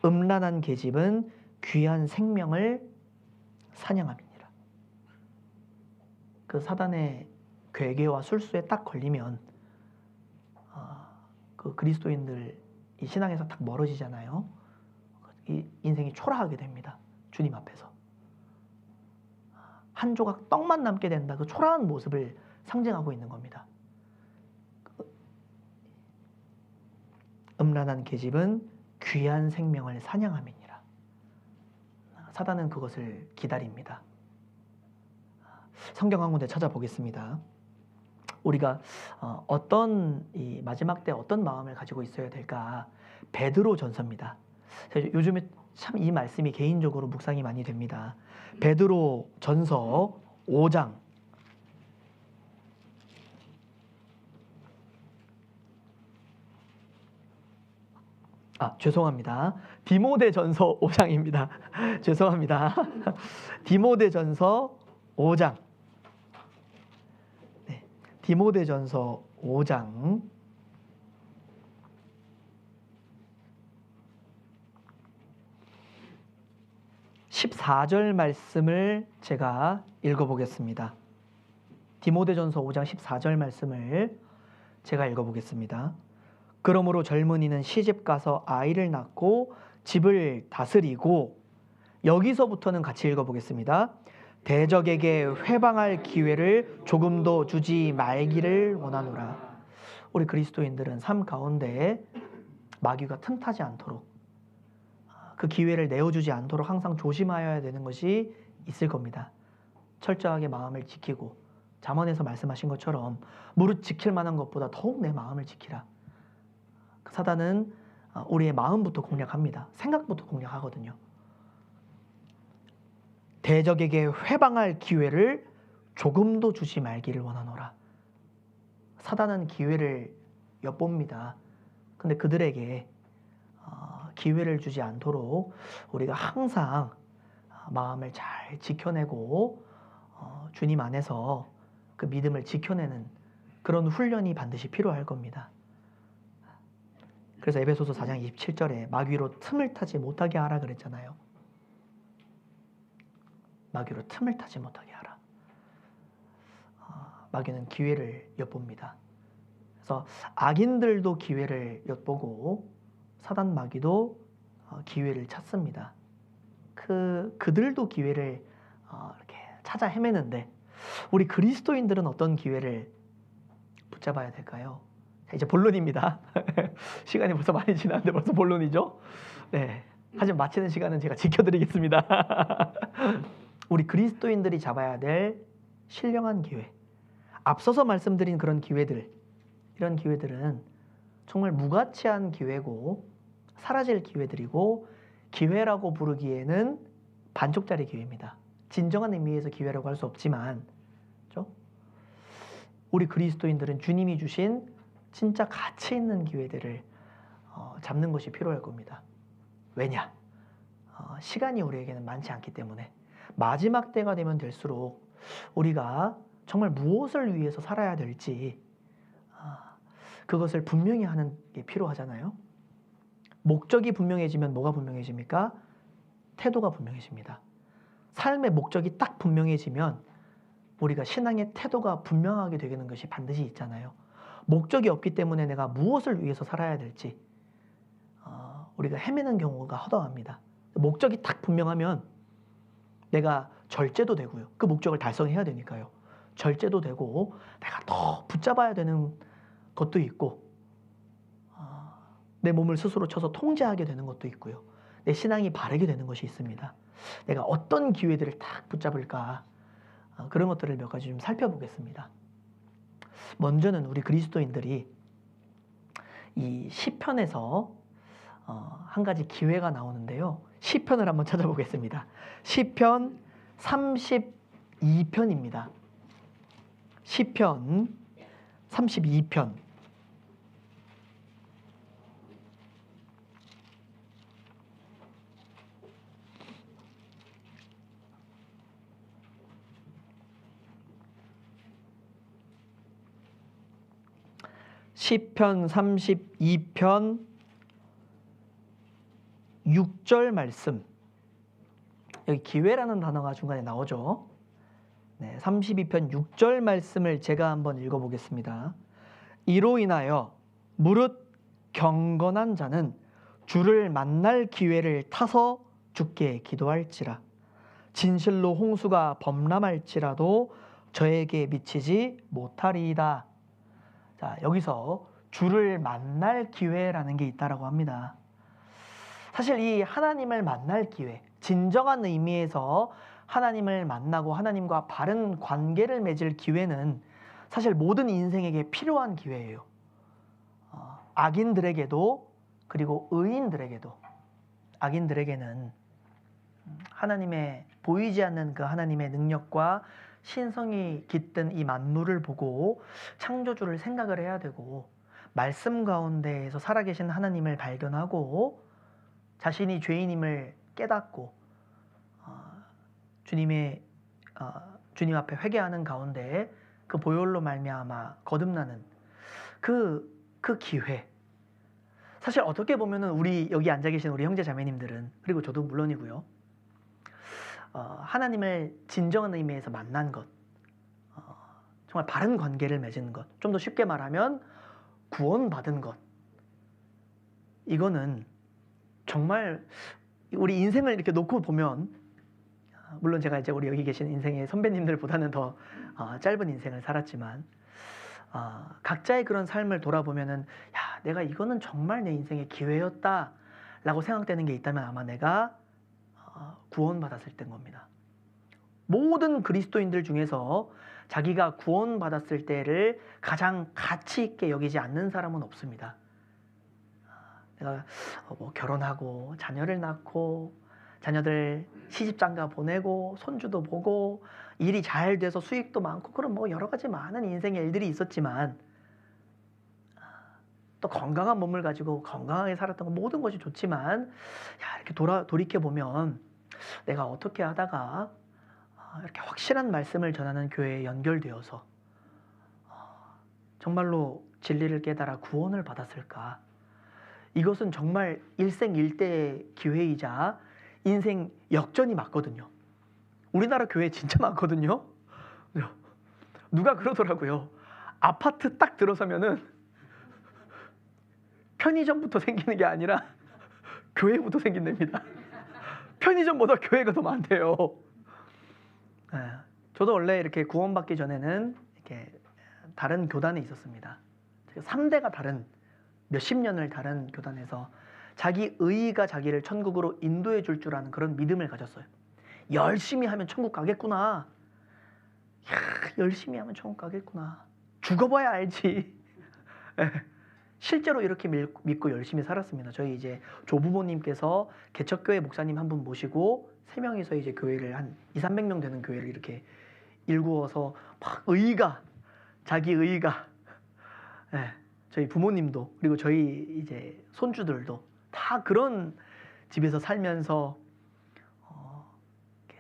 음란한 계집은 귀한 생명을 사냥함이니라. 그 사단의 괴계와 술수에 딱 걸리면 그 그리스도인들 이 신앙에서 딱 멀어지잖아요. 이 인생이 초라하게 됩니다. 주님 앞에서. 한 조각 떡만 남게 된다. 그 초라한 모습을 상징하고 있는 겁니다. 음란한 계집은 귀한 생명을 사냥함이니라. 사단은 그것을 기다립니다. 성경 한 군데 찾아보겠습니다. 우리가 이 마지막 때 어떤 마음을 가지고 있어야 될까? 베드로 전서입니다. 요즘에 참 이 말씀이 개인적으로 묵상이 많이 됩니다. 베드로 전서 5장 죄송합니다. 디모데 전서 5장입니다. 죄송합니다. 디모데 전서 5장. 네, 디모데 전서 5장 14절 말씀을 제가 읽어보겠습니다. 디모데전서 5장 14절 말씀을 제가 읽어보겠습니다. 그러므로 젊은이는 시집가서 아이를 낳고 집을 다스리고, 여기서부터는 같이 읽어보겠습니다. 대적에게 회방할 기회를 조금도 주지 말기를 원하노라. 우리 그리스도인들은 삶 가운데 마귀가 틈타지 않도록, 그 기회를 내어주지 않도록 항상 조심하여야 되는 것이 있을 겁니다. 철저하게 마음을 지키고, 잠언에서 말씀하신 것처럼 무릇 지킬 만한 것보다 더욱 내 마음을 지키라. 사단은 우리의 마음부터 공략합니다. 생각부터 공략하거든요. 대적에게 회방할 기회를 조금도 주지 말기를 원하노라. 사단은 기회를 엿봅니다. 근데 그들에게 기회를 주지 않도록 우리가 항상 마음을 잘 지켜내고 주님 안에서 그 믿음을 지켜내는 그런 훈련이 반드시 필요할 겁니다. 그래서 에베소서 4장 27절에 마귀로 틈을 타지 못하게 하라 그랬잖아요. 마귀로 틈을 타지 못하게 하라. 마귀는 기회를 엿봅니다. 그래서 악인들도 기회를 엿보고 사단 마귀도 기회를 찾습니다. 그들도 기회를 이렇게 찾아 헤매는데, 우리 그리스도인들은 어떤 기회를 붙잡아야 될까요? 이제 본론입니다. 시간이 벌써 많이 지났는데 벌써 본론이죠? 네. 하지만 마치는 시간은 제가 지켜드리겠습니다. 우리 그리스도인들이 잡아야 될 신령한 기회, 앞서서 말씀드린 그런 기회들, 이런 기회들은 정말 무가치한 기회고 사라질 기회들이고, 기회라고 부르기에는 반쪽짜리 기회입니다. 진정한 의미에서 기회라고 할 수 없지만, 그렇죠? 우리 그리스도인들은 주님이 주신 진짜 가치 있는 기회들을 잡는 것이 필요할 겁니다. 왜냐? 시간이 우리에게는 많지 않기 때문에. 마지막 때가 되면 될수록 우리가 정말 무엇을 위해서 살아야 될지 그것을 분명히 하는 게 필요하잖아요. 목적이 분명해지면 뭐가 분명해집니까? 태도가 분명해집니다. 삶의 목적이 딱 분명해지면 우리가 신앙의 태도가 분명하게 되는 것이 반드시 있잖아요. 목적이 없기 때문에 내가 무엇을 위해서 살아야 될지 우리가 헤매는 경우가 허다합니다. 목적이 딱 분명하면 내가 절제도 되고요. 그 목적을 달성해야 되니까요. 절제도 되고 내가 더 붙잡아야 되는 것도 있고, 내 몸을 스스로 쳐서 통제하게 되는 것도 있고요. 내 신앙이 바르게 되는 것이 있습니다. 내가 어떤 기회들을 딱 붙잡을까, 그런 것들을 몇 가지 좀 살펴보겠습니다. 먼저는 우리 그리스도인들이 이 시편에서 한 가지 기회가 나오는데요. 시편을 한번 찾아보겠습니다. 시편 32편입니다. 시편 32편. 시편 32편 6절 말씀. 여기 기회라는 단어가 중간에 나오죠. 네, 32편 6절 말씀을 제가 한번 읽어보겠습니다. 이로 인하여 무릇 경건한 자는 주를 만날 기회를 타서 주께 기도할지라. 진실로 홍수가 범람할지라도 저에게 미치지 못하리이다. 자, 여기서 주를 만날 기회라는 게 있다라고 합니다. 사실 이 하나님을 만날 기회, 진정한 의미에서 하나님을 만나고 하나님과 바른 관계를 맺을 기회는 사실 모든 인생에게 필요한 기회예요. 악인들에게도, 그리고 의인들에게도. 악인들에게는 하나님의 보이지 않는 그 하나님의 능력과 신성이 깃든 이 만물을 보고 창조주를 생각을 해야 되고, 말씀 가운데에서 살아계신 하나님을 발견하고 자신이 죄인임을 깨닫고 주님 앞에 회개하는 가운데 그 보혈로 말미암아 거듭나는 그 기회. 사실 어떻게 보면은 우리 여기 앉아 계신 우리 형제 자매님들은, 그리고 저도 물론이고요, 하나님을 진정한 의미에서 만난 것, 정말 바른 관계를 맺은 것, 좀 더 쉽게 말하면 구원받은 것, 이거는 정말 우리 인생을 이렇게 놓고 보면, 물론 제가 이제 우리 여기 계신 인생의 선배님들보다는 더 짧은 인생을 살았지만, 각자의 그런 삶을 돌아보면은, 야, 내가 이거는 정말 내 인생의 기회였다 라고 생각되는 게 있다면 아마 내가 구원받았을 때인 겁니다. 모든 그리스도인들 중에서 자기가 구원받았을 때를 가장 가치 있게 여기지 않는 사람은 없습니다. 내가 뭐 결혼하고 자녀를 낳고 자녀들 시집장가 보내고 손주도 보고 일이 잘 돼서 수익도 많고, 그런 뭐 여러 가지 많은 인생의 일들이 있었지만, 또 건강한 몸을 가지고 건강하게 살았던 거, 모든 것이 좋지만, 야, 이렇게 돌이켜 보면 내가 어떻게 하다가 이렇게 확실한 말씀을 전하는 교회에 연결되어서 정말로 진리를 깨달아 구원을 받았을까? 이것은 정말 일생일대의 기회이자 인생 역전이 맞거든요. 우리나라 교회 진짜 많거든요. 누가 그러더라고요. 아파트 딱 들어서면은 편의점부터 생기는 게 아니라 교회부터 생긴답니다. 편의점보다 교회가 더 많대요. 저도 원래 이렇게 구원받기 전에는 이렇게 다른 교단에 있었습니다. 3대가 다른, 몇십 년을 다른 교단에서 자기 의의가 자기를 천국으로 인도해 줄 줄 아는 그런 믿음을 가졌어요. 열심히 하면 천국 가겠구나. 야, 열심히 하면 천국 가겠구나. 죽어봐야 알지. 실제로 이렇게 믿고 열심히 살았습니다. 저희 이제 조부모님께서 개척교회 목사님 한 분 모시고 3명이서 이제 교회를 한 200~300명 되는 교회를 이렇게 일구어서 막 자기 의의가, 저희 부모님도, 그리고 저희 이제 손주들도 다 그런 집에서 살면서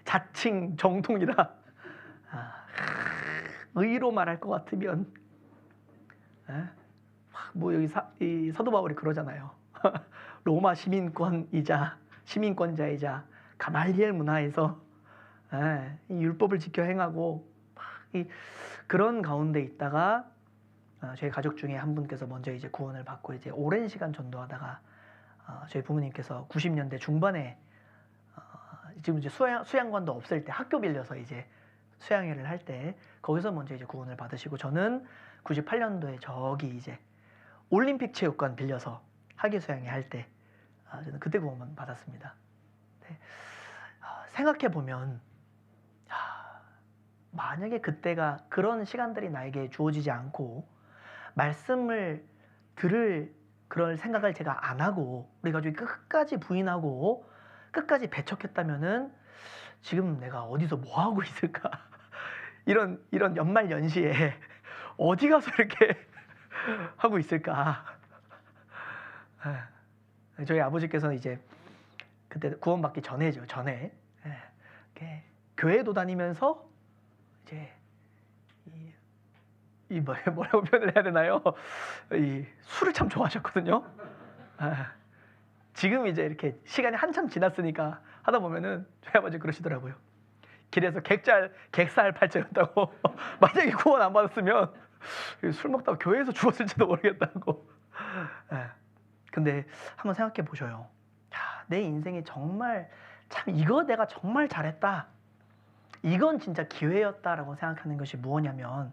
자칭 정통이라, 의로 말할 것 같으면, 뭐 여기 이 사도 바울이 그러잖아요. 로마 시민권자이자 가말리엘 문화에서 이 율법을 지켜 행하고 그런 가운데 있다가, 저희 가족 중에 한 분께서 먼저 이제 구원을 받고 이제 오랜 시간 전도하다가, 저희 부모님께서 90년대 중반에 지금 이제 수양관도 없을 때 학교 빌려서 이제 수양회를 할 때 거기서 먼저 이제 구원을 받으시고, 저는 98년도에 저기 이제 올림픽 체육관 빌려서 학예 수양회 할 때 저는 그때 구원 받았습니다. 네. 생각해 보면, 만약에 그때가, 그런 시간들이 나에게 주어지지 않고 말씀을 들을 그런 생각을 제가 안 하고 우리 가족이 끝까지 부인하고 끝까지 배척했다면은 지금 내가 어디서 뭐 하고 있을까? 이런 연말 연시에 어디 가서 이렇게 하고 있을까? 저희 아버지께서는 이제 그때 구원받기 전에죠. 전에 이렇게 교회도 다니면서 이제 뭐라고 표현을 해야 되나요? 이 술을 참 좋아하셨거든요. 지금 이제 이렇게 시간이 한참 지났으니까 하다 보면은 저희 아버지 그러시더라고요. 길에서 객살 팔자였다고. 만약에 구원 안 받았으면 술 먹다가 교회에서 죽었을지도 모르겠다고. 근데 한번 생각해 보셔요. 야, 내 인생이 정말 참 이거 내가 정말 잘했다. 이건 진짜 기회였다라고 생각하는 것이 무엇이냐면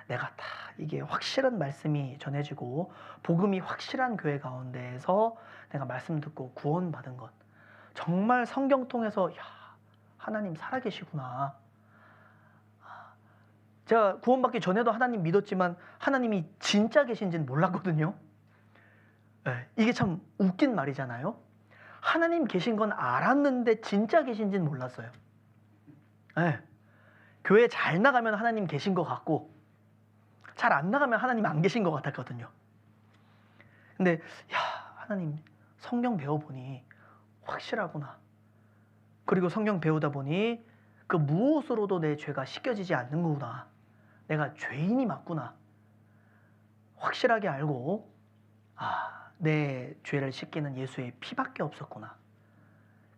내가 다 이게 확실한 말씀이 전해지고 복음이 확실한 교회 가운데에서 내가 말씀 듣고 구원받은 것. 정말 성경 통해서 야, 하나님 살아계시구나. 제가 구원받기 전에도 하나님 믿었지만 하나님이 진짜 계신지는 몰랐거든요. 이게 참 웃긴 말이잖아요. 하나님 계신 건 알았는데 진짜 계신지는 몰랐어요. 교회 잘 나가면 하나님 계신 것 같고 잘 안 나가면 하나님 안 계신 것 같았거든요. 근데 야, 하나님 성경 배워보니 확실하구나. 그리고 성경 배우다 보니 그 무엇으로도 내 죄가 씻겨지지 않는 거구나. 내가 죄인이 맞구나. 확실하게 알고 내 죄를 씻기는 예수의 피밖에 없었구나.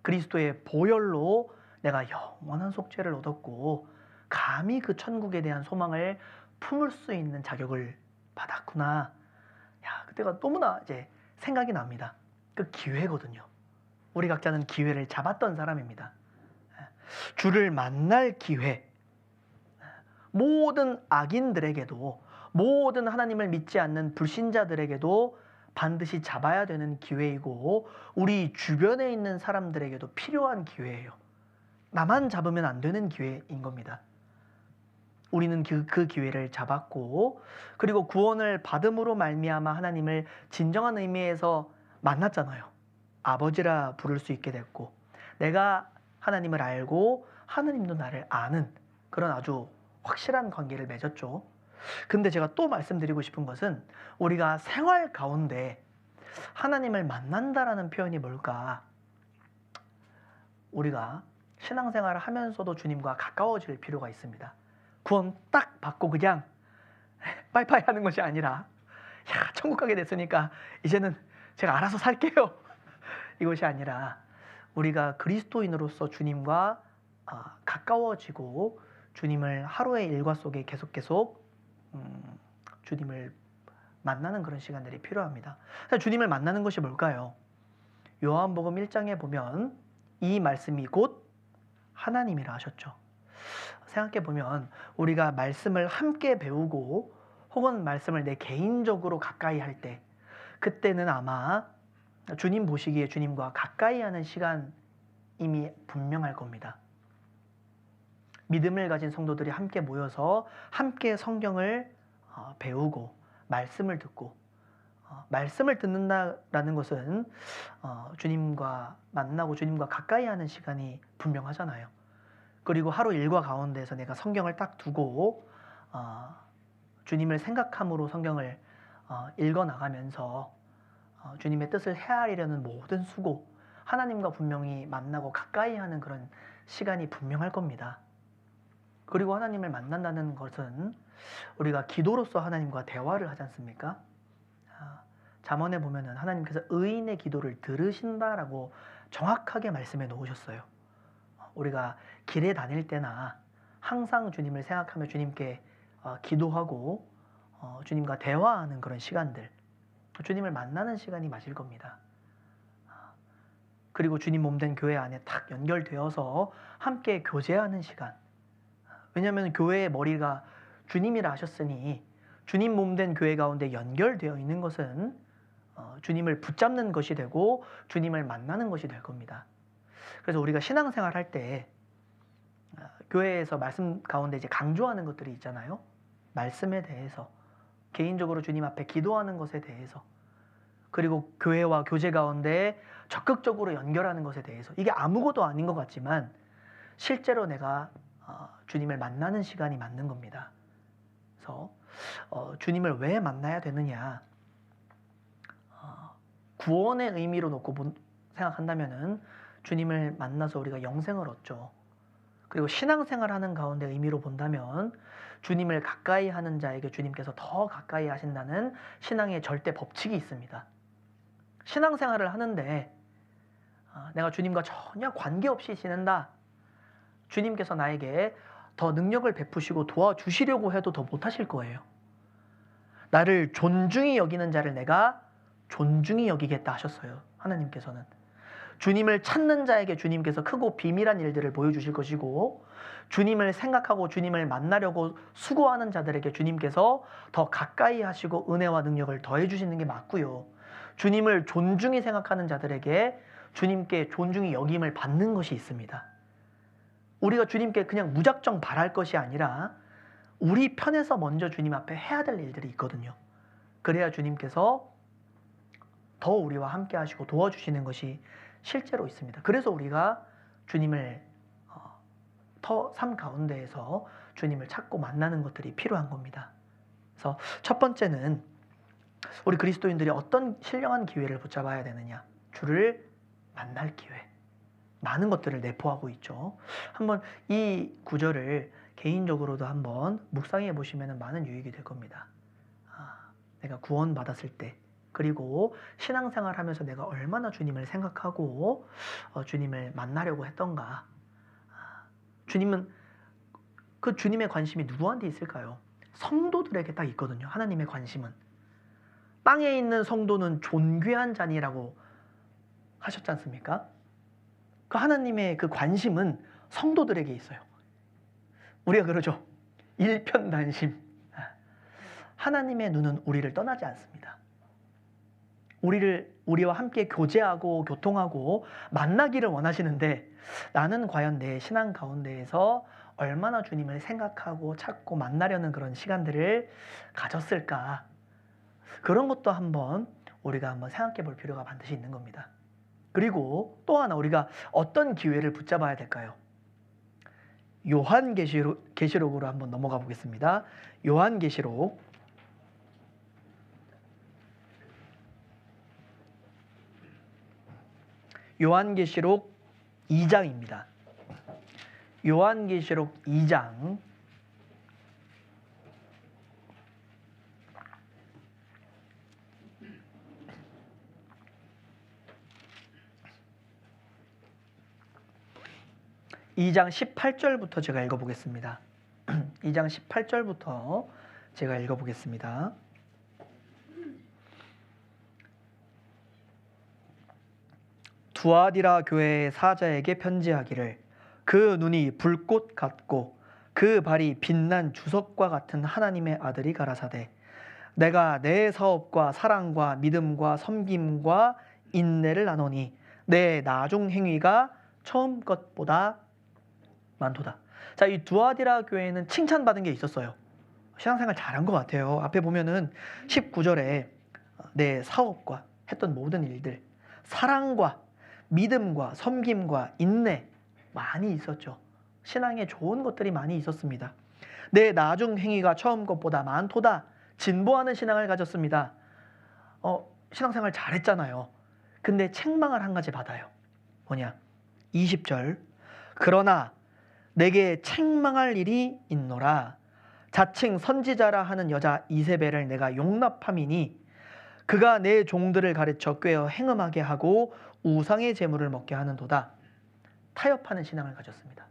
그리스도의 보혈로 내가 영원한 속죄를 얻었고 감히 그 천국에 대한 소망을 품을 수 있는 자격을 받았구나. 야, 그때가 너무나 이제 생각이 납니다. 그 기회거든요. 우리 각자는 기회를 잡았던 사람입니다. 주를 만날 기회. 모든 악인들에게도 모든 하나님을 믿지 않는 불신자들에게도 반드시 잡아야 되는 기회이고 우리 주변에 있는 사람들에게도 필요한 기회예요. 나만 잡으면 안 되는 기회인 겁니다. 우리는 그 기회를 잡았고 그리고 구원을 받음으로 말미암아 하나님을 진정한 의미에서 만났잖아요. 아버지라 부를 수 있게 됐고 내가 하나님을 알고 하나님도 나를 아는 그런 아주 확실한 관계를 맺었죠. 근데 제가 또 말씀드리고 싶은 것은 우리가 생활 가운데 하나님을 만난다라는 표현이 뭘까? 우리가 신앙생활을 하면서도 주님과 가까워질 필요가 있습니다. 구원 딱 받고 그냥 빠이빠이 하는 것이 아니라 야, 천국 가게 됐으니까 이제는 제가 알아서 살게요. 이것이 아니라 우리가 그리스도인으로서 주님과 가까워지고 주님을 하루의 일과 속에 계속 주님을 만나는 그런 시간들이 필요합니다. 주님을 만나는 것이 뭘까요? 요한복음 1장에 보면 이 말씀이 곧 하나님이라 하셨죠. 생각해 보면 우리가 말씀을 함께 배우고 혹은 말씀을 내 개인적으로 가까이 할 때 그때는 아마 주님 보시기에 주님과 가까이 하는 시간임이 분명할 겁니다. 믿음을 가진 성도들이 함께 모여서 함께 성경을 배우고 말씀을 듣고 말씀을 듣는다라는 것은 주님과 만나고 주님과 가까이 하는 시간이 분명하잖아요. 그리고 하루 일과 가운데서 내가 성경을 딱 두고 주님을 생각함으로 성경을 읽어나가면서 주님의 뜻을 헤아리려는 모든 수고 하나님과 분명히 만나고 가까이 하는 그런 시간이 분명할 겁니다. 그리고 하나님을 만난다는 것은 우리가 기도로서 하나님과 대화를 하지 않습니까? 잠언에 보면은 하나님께서 의인의 기도를 들으신다라고 정확하게 말씀해 놓으셨어요. 우리가 길에 다닐 때나 항상 주님을 생각하며 주님께 기도하고 주님과 대화하는 그런 시간들, 주님을 만나는 시간이 맞을 겁니다. 그리고 주님 몸된 교회 안에 탁 연결되어서 함께 교제하는 시간. 왜냐하면 교회의 머리가 주님이라 하셨으니 주님 몸된 교회 가운데 연결되어 있는 것은 주님을 붙잡는 것이 되고 주님을 만나는 것이 될 겁니다. 그래서 우리가 신앙생활 할 때 교회에서 말씀 가운데 이제 강조하는 것들이 있잖아요. 말씀에 대해서 개인적으로 주님 앞에 기도하는 것에 대해서 그리고 교회와 교제 가운데 적극적으로 연결하는 것에 대해서 이게 아무것도 아닌 것 같지만 실제로 내가 주님을 만나는 시간이 맞는 겁니다. 그래서 주님을 왜 만나야 되느냐? 구원의 의미로 놓고 생각한다면은 주님을 만나서 우리가 영생을 얻죠. 그리고 신앙생활하는 가운데 의미로 본다면 주님을 가까이 하는 자에게 주님께서 더 가까이 하신다는 신앙의 절대 법칙이 있습니다. 신앙생활을 하는데 내가 주님과 전혀 관계없이 지낸다. 주님께서 나에게 더 능력을 베푸시고 도와주시려고 해도 더 못하실 거예요. 나를 존중히 여기는 자를 내가 존중히 여기겠다 하셨어요. 하나님께서는. 주님을 찾는 자에게 주님께서 크고 비밀한 일들을 보여주실 것이고, 주님을 생각하고 주님을 만나려고 수고하는 자들에게 주님께서 더 가까이 하시고 은혜와 능력을 더해 주시는 게 맞고요. 주님을 존중히 생각하는 자들에게 주님께 존중히 여김을 받는 것이 있습니다. 우리가 주님께 그냥 무작정 바랄 것이 아니라 우리 편에서 먼저 주님 앞에 해야 될 일들이 있거든요. 그래야 주님께서 더 우리와 함께 하시고 도와주시는 것이 실제로 있습니다. 그래서 우리가 주님을 더 삶 가운데에서 주님을 찾고 만나는 것들이 필요한 겁니다. 그래서 첫 번째는 우리 그리스도인들이 어떤 신령한 기회를 붙잡아야 되느냐? 주를 만날 기회. 많은 것들을 내포하고 있죠. 한번 이 구절을 개인적으로도 한번 묵상해 보시면 많은 유익이 될 겁니다. 내가 구원받았을 때, 그리고 신앙생활 하면서 내가 얼마나 주님을 생각하고 주님을 만나려고 했던가. 주님은, 그 주님의 관심이 누구한테 있을까요? 성도들에게 딱 있거든요. 하나님의 관심은. 땅에 있는 성도는 존귀한 자니라고 하셨지 않습니까? 그 하나님의 그 관심은 성도들에게 있어요. 우리가 그러죠. 일편단심. 하나님의 눈은 우리를 떠나지 않습니다. 우리와 함께 교제하고 교통하고 만나기를 원하시는데, 나는 과연 내 신앙 가운데에서 얼마나 주님을 생각하고 찾고 만나려는 그런 시간들을 가졌을까? 그런 것도 우리가 한번 생각해 볼 필요가 반드시 있는 겁니다. 그리고 또 하나, 우리가 어떤 기회를 붙잡아야 될까요? 요한계시록으로 한번 넘어가 보겠습니다. 요한계시록 2장입니다. 요한계시록 2장 2장 18절부터 제가 읽어보겠습니다. 2장 18절부터 제가 읽어보겠습니다. 두아디라 교회의 사자에게 편지하기를, 그 눈이 불꽃 같고 그 발이 빛난 주석과 같은 하나님의 아들이 가라사대, 내가 내 사업과 사랑과 믿음과 섬김과 인내를 나누니 내 나중 행위가 처음 것보다 많도다. 자, 이 두아디라 교회는 칭찬받은 게 있었어요. 신앙생활 잘한 것 같아요. 앞에 보면은 19절에 내 사업과 했던 모든 일들, 사랑과 믿음과 섬김과 인내 많이 있었죠. 신앙에 좋은 것들이 많이 있었습니다. 내 나중 행위가 처음 것보다 많도다. 진보하는 신앙을 가졌습니다. 신앙생활 잘했잖아요. 근데 책망을 한 가지 받아요. 뭐냐? 20절. 그러나 내게 책망할 일이 있노라. 자칭 선지자라 하는 여자 이세벨을 내가 용납함이니 그가 내 종들을 가르쳐 꾀어 행음하게 하고 우상의 제물을 먹게 하는도다. 타협하는 신앙을 가졌습니다.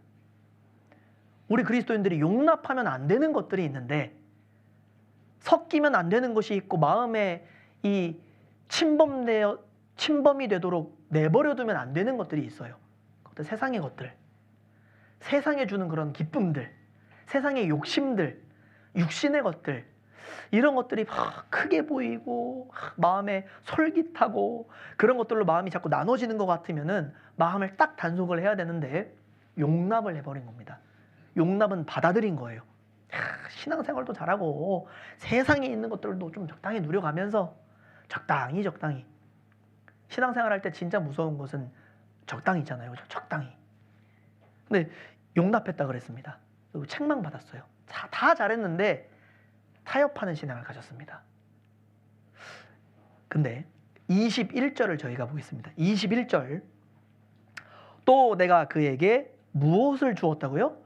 우리 그리스도인들이 용납하면 안 되는 것들이 있는데, 섞이면 안 되는 것이 있고, 마음에 이 침범이 되도록 내버려두면 안 되는 것들이 있어요. 그것도 세상의 것들, 세상에 주는 그런 기쁨들, 세상의 욕심들, 육신의 것들, 이런 것들이 막 크게 보이고 마음에 솔깃하고 그런 것들로 마음이 자꾸 나눠지는 것 같으면은 마음을 딱 단속을 해야 되는데 용납을 해버린 겁니다. 용납은 받아들인 거예요. 신앙생활도 잘하고 세상에 있는 것들도 좀 적당히 누려가면서 적당히 신앙생활 할 때 진짜 무서운 것은 적당히잖아요. 적당히. 근데 용납했다 그랬습니다. 그리고 책망받았어요. 다 잘했는데 타협하는 신앙을 가졌습니다. 근데 21절을 저희가 보겠습니다. 21절. 또 내가 그에게 무엇을 주었다고요?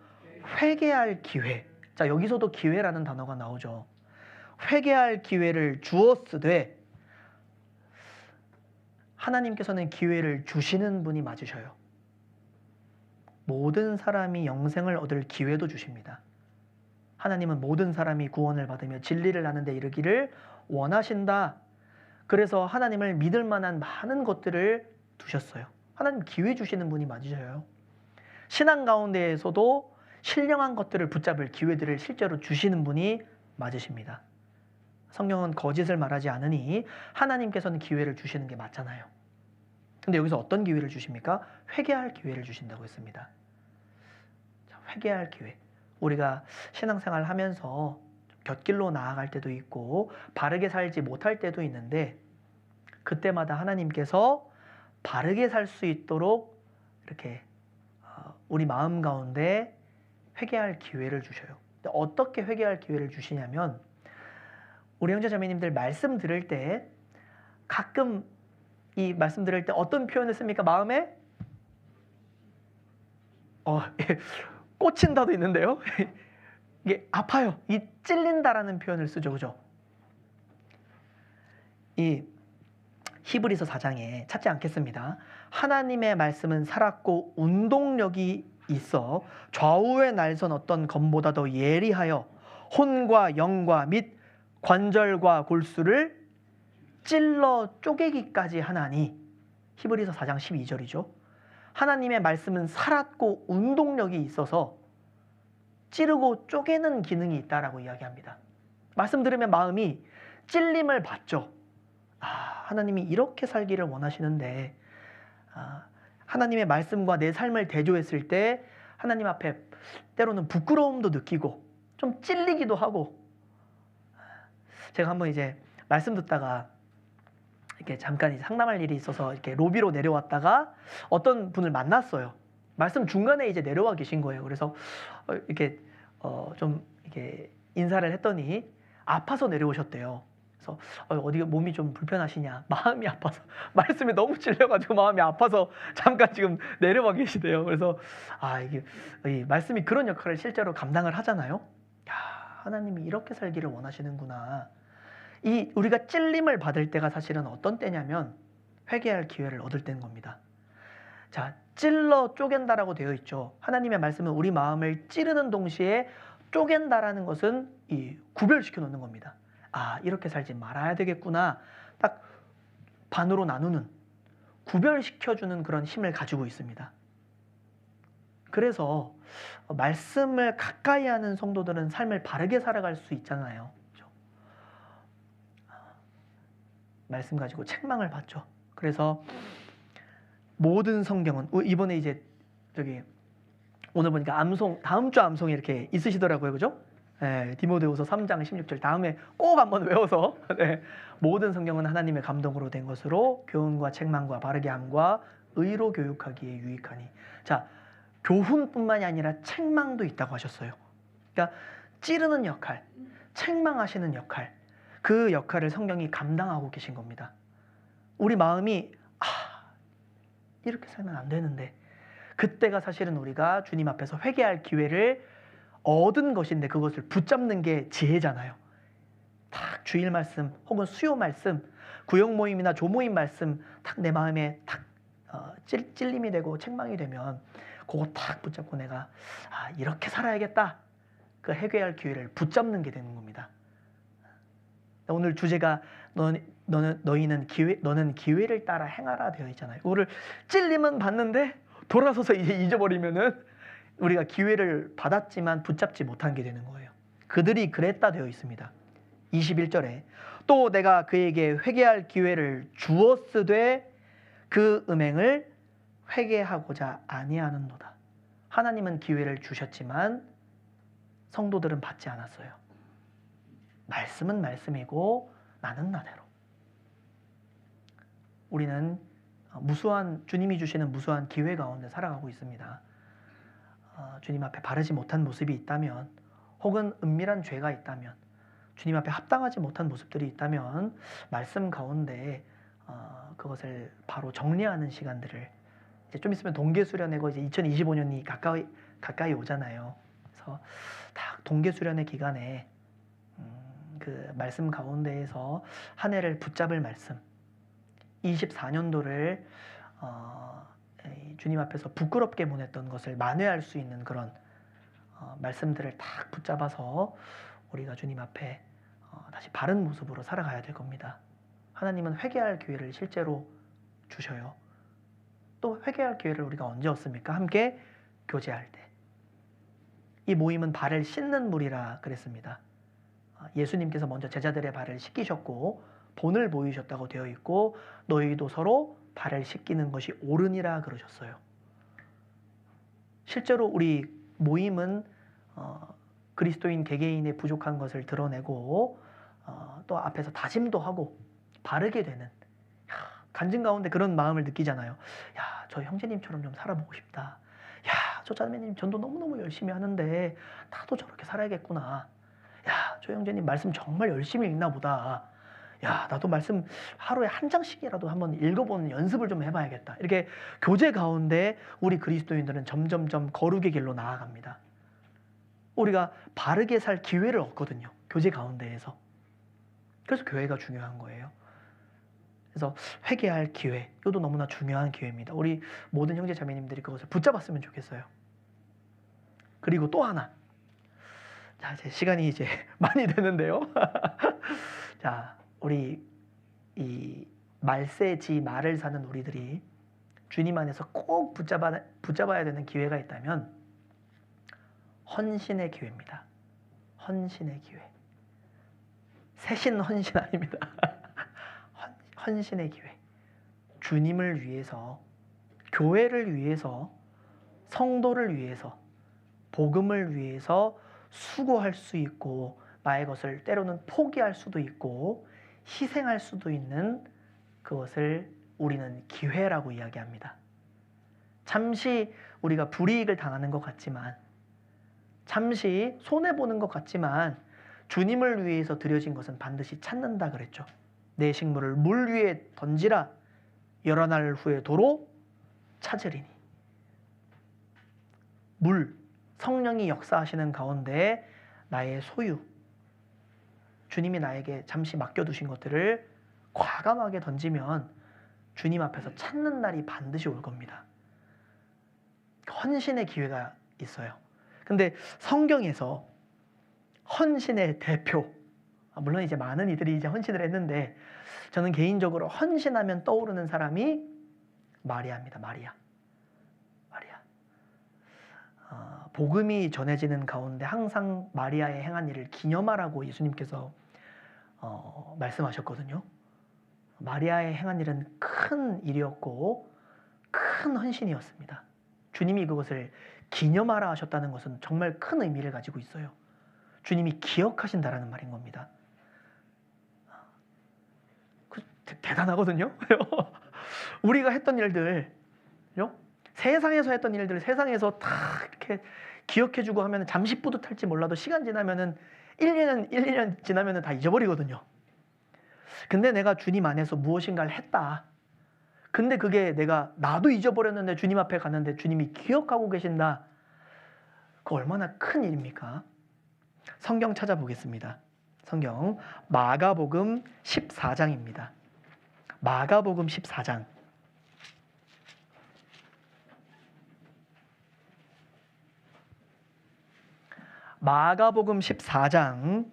회개할 기회. 자, 여기서도 기회라는 단어가 나오죠. 회개할 기회를 주었으되, 하나님께서는 기회를 주시는 분이 맞으셔요. 모든 사람이 영생을 얻을 기회도 주십니다. 하나님은 모든 사람이 구원을 받으며 진리를 아는 데 이르기를 원하신다. 그래서 하나님을 믿을 만한 많은 것들을 두셨어요. 하나님 기회 주시는 분이 맞으셔요. 신앙 가운데에서도 신령한 것들을 붙잡을 기회들을 실제로 주시는 분이 맞으십니다. 성경은 거짓을 말하지 않으니 하나님께서는 기회를 주시는 게 맞잖아요. 근데 여기서 어떤 기회를 주십니까? 회개할 기회를 주신다고 했습니다. 자, 회개할 기회. 우리가 신앙생활 하면서 곁길로 나아갈 때도 있고 바르게 살지 못할 때도 있는데, 그때마다 하나님께서 바르게 살 수 있도록 이렇게 우리 마음 가운데 회개할 기회를 주셔요. 근데 어떻게 회개할 기회를 주시냐면, 우리 형제자매님들 말씀 들을 때 가끔 이 말씀 들을 때 어떤 표현을 씁니까? 마음에 꽂힌다도 있는데요. 이게 아파요. 이 찔린다라는 표현을 쓰죠. 그죠? 이 히브리서 4장에 찾지 않겠습니다. 하나님의 말씀은 살았고 운동력이 있어 좌우의 날선 어떤 검보다 더 예리하여 혼과 영과 및 관절과 골수를 찔러 쪼개기까지 하나니. 히브리서 4장 12절이죠. 하나님의 말씀은 살았고 운동력이 있어서 찌르고 쪼개는 기능이 있다라고 이야기합니다. 말씀 들으면 마음이 찔림을 받죠. 하나님이 이렇게 살기를 원하시는데, 하나님의 말씀과 내 삶을 대조했을 때 하나님 앞에 때로는 부끄러움도 느끼고 좀 찔리기도 하고. 제가 한번 이제 말씀 듣다가 이렇게 잠깐 이제 상담할 일이 있어서 이렇게 로비로 내려왔다가 어떤 분을 만났어요. 말씀 중간에 이제 내려와 계신 거예요. 그래서 이렇게 좀 이렇게 인사를 했더니 아파서 내려오셨대요. 그래서 어디 몸이 좀 불편하시냐, 마음이 아파서 말씀이 너무 찔려가지고 마음이 아파서 잠깐 지금 내려와 계시대요. 그래서 이게 이 말씀이 그런 역할을 실제로 감당을 하잖아요. 하나님이 이렇게 살기를 원하시는구나. 이 우리가 찔림을 받을 때가 사실은 어떤 때냐면 회개할 기회를 얻을 때인 겁니다. 자, 찔러 쪼갠다라고 되어 있죠. 하나님의 말씀은 우리 마음을 찌르는 동시에 쪼갠다라는 것은 이 구별시켜 놓는 겁니다. 이렇게 살지 말아야 되겠구나. 딱 반으로 나누는, 구별시켜주는 그런 힘을 가지고 있습니다. 그래서 말씀을 가까이 하는 성도들은 삶을 바르게 살아갈 수 있잖아요. 그렇죠? 말씀 가지고 책망을 받죠. 그래서 모든 성경은, 이번에 이제 오늘 보니까 암송, 다음 주 암송이 이렇게 있으시더라고요. 그죠? 디모데후서 3장 16절 다음에 꼭 한번 외워서 모든 성경은 하나님의 감동으로 된 것으로 교훈과 책망과 바르게 함과 의로 교육하기에 유익하니. 자, 교훈뿐만이 아니라 책망도 있다고 하셨어요. 그러니까 찌르는 역할, 책망하시는 역할, 그 역할을 성경이 감당하고 계신 겁니다. 우리 마음이 이렇게 살면 안 되는데, 그때가 사실은 우리가 주님 앞에서 회개할 기회를 얻은 것인데 그것을 붙잡는 게 지혜잖아요. 딱 주일 말씀 혹은 수요 말씀, 구역 모임이나 조모임 말씀 딱 내 마음에 딱 찔림이 되고 책망이 되면 그거 딱 붙잡고 내가 이렇게 살아야겠다. 그 회개할 기회를 붙잡는 게 되는 겁니다. 오늘 주제가 너는 기회를 따라 행하라 되어 있잖아요. 우리를 찔림은 받는데 돌아서서 이제 잊어버리면은 우리가 기회를 받았지만 붙잡지 못한 게 되는 거예요. 그들이 그랬다 되어 있습니다. 21절에 또 내가 그에게 회개할 기회를 주었으되 그 음행을 회개하고자 아니하는도다. 하나님은 기회를 주셨지만 성도들은 받지 않았어요. 말씀은 말씀이고 나는 나대로. 우리는 주님이 주시는 무수한 기회 가운데 살아가고 있습니다. 주님 앞에 바르지 못한 모습이 있다면, 혹은 은밀한 죄가 있다면, 주님 앞에 합당하지 못한 모습들이 있다면 말씀 가운데 그것을 바로 정리하는 시간들을, 이제 좀 있으면 동계수련회고 이제 2025년이 가까이 오잖아요. 그래서 딱 동계수련회 기간에 그 말씀 가운데에서 한 해를 붙잡을 말씀, 24년도를 주님 앞에서 부끄럽게 보냈던 것을 만회할 수 있는 그런 말씀들을 딱 붙잡아서 우리가 주님 앞에 다시 바른 모습으로 살아가야 될 겁니다. 하나님은 회개할 기회를 실제로 주셔요. 또 회개할 기회를 우리가 언제 얻습니까? 함께 교제할 때. 이 모임은 발을 씻는 물이라 그랬습니다. 예수님께서 먼저 제자들의 발을 씻기셨고 본을 보이셨다고 되어 있고 너희도 서로 발을 씻기는 것이 옳으니라 그러셨어요. 실제로 우리 모임은 그리스도인 개개인의 부족한 것을 드러내고 또 앞에서 다짐도 하고 바르게 되는, 간증 가운데 그런 마음을 느끼잖아요. 야, 저 형제님처럼 좀 살아보고 싶다. 야, 저 자매님 전도 너무너무 열심히 하는데 나도 저렇게 살아야겠구나. 야, 저 형제님 말씀 정말 열심히 읽나 보다. 야, 나도 말씀 하루에 한 장씩이라도 한번 읽어보는 연습을 좀 해봐야겠다. 이렇게 교제 가운데 우리 그리스도인들은 점점점 거룩의 길로 나아갑니다. 우리가 바르게 살 기회를 얻거든요. 교제 가운데에서. 그래서 교회가 중요한 거예요. 그래서 회개할 기회, 이것도 너무나 중요한 기회입니다. 우리 모든 형제 자매님들이 그것을 붙잡았으면 좋겠어요. 그리고 또 하나. 자, 이제 시간이 이제 많이 되는데요. 자, 우리 이 말세지 말을 사는 우리들이 주님 안에서 꼭 붙잡아야 되는 기회가 있다면 헌신의 기회입니다. 헌신의 기회. 새신 헌신 아닙니다. 헌신의 기회. 주님을 위해서, 교회를 위해서, 성도를 위해서, 복음을 위해서 수고할 수 있고 나의 것을 때로는 포기할 수도 있고 희생할 수도 있는 그것을 우리는 기회라고 이야기합니다. 잠시 우리가 불이익을 당하는 것 같지만, 잠시 손해보는 것 같지만 주님을 위해서 드려진 것은 반드시 찾는다 그랬죠. 내 식물을 물 위에 던지라. 여러 날 후에 도로 찾으리니. 물, 성령이 역사하시는 가운데 나의 소유, 주님이 나에게 잠시 맡겨두신 것들을 과감하게 던지면 주님 앞에서 찾는 날이 반드시 올 겁니다. 헌신의 기회가 있어요. 근데 성경에서 헌신의 대표, 물론 이제 많은 이들이 이제 헌신을 했는데 저는 개인적으로 헌신하면 떠오르는 사람이 마리아입니다. 마리아. 복음이 전해지는 가운데 항상 마리아의 행한 일을 기념하라고 예수님께서 말씀하셨거든요. 마리아의 행한 일은 큰 일이었고 큰 헌신이었습니다. 주님이 그것을 기념하라 하셨다는 것은 정말 큰 의미를 가지고 있어요. 주님이 기억하신다라는 말인 겁니다. 대단하거든요. 우리가 했던 일들, 세상에서 했던 일들을 세상에서 다 이렇게 기억해주고 하면 잠시 뿌듯할지 몰라도 시간 지나면은 1년 지나면은 다 잊어버리거든요. 근데 내가 주님 안에서 무엇인가를 했다. 근데 그게 나도 잊어버렸는데 주님 앞에 갔는데 주님이 기억하고 계신다. 그거 얼마나 큰 일입니까? 성경 찾아보겠습니다. 성경 마가복음 14장입니다. 마가복음 14장. 마가복음 14장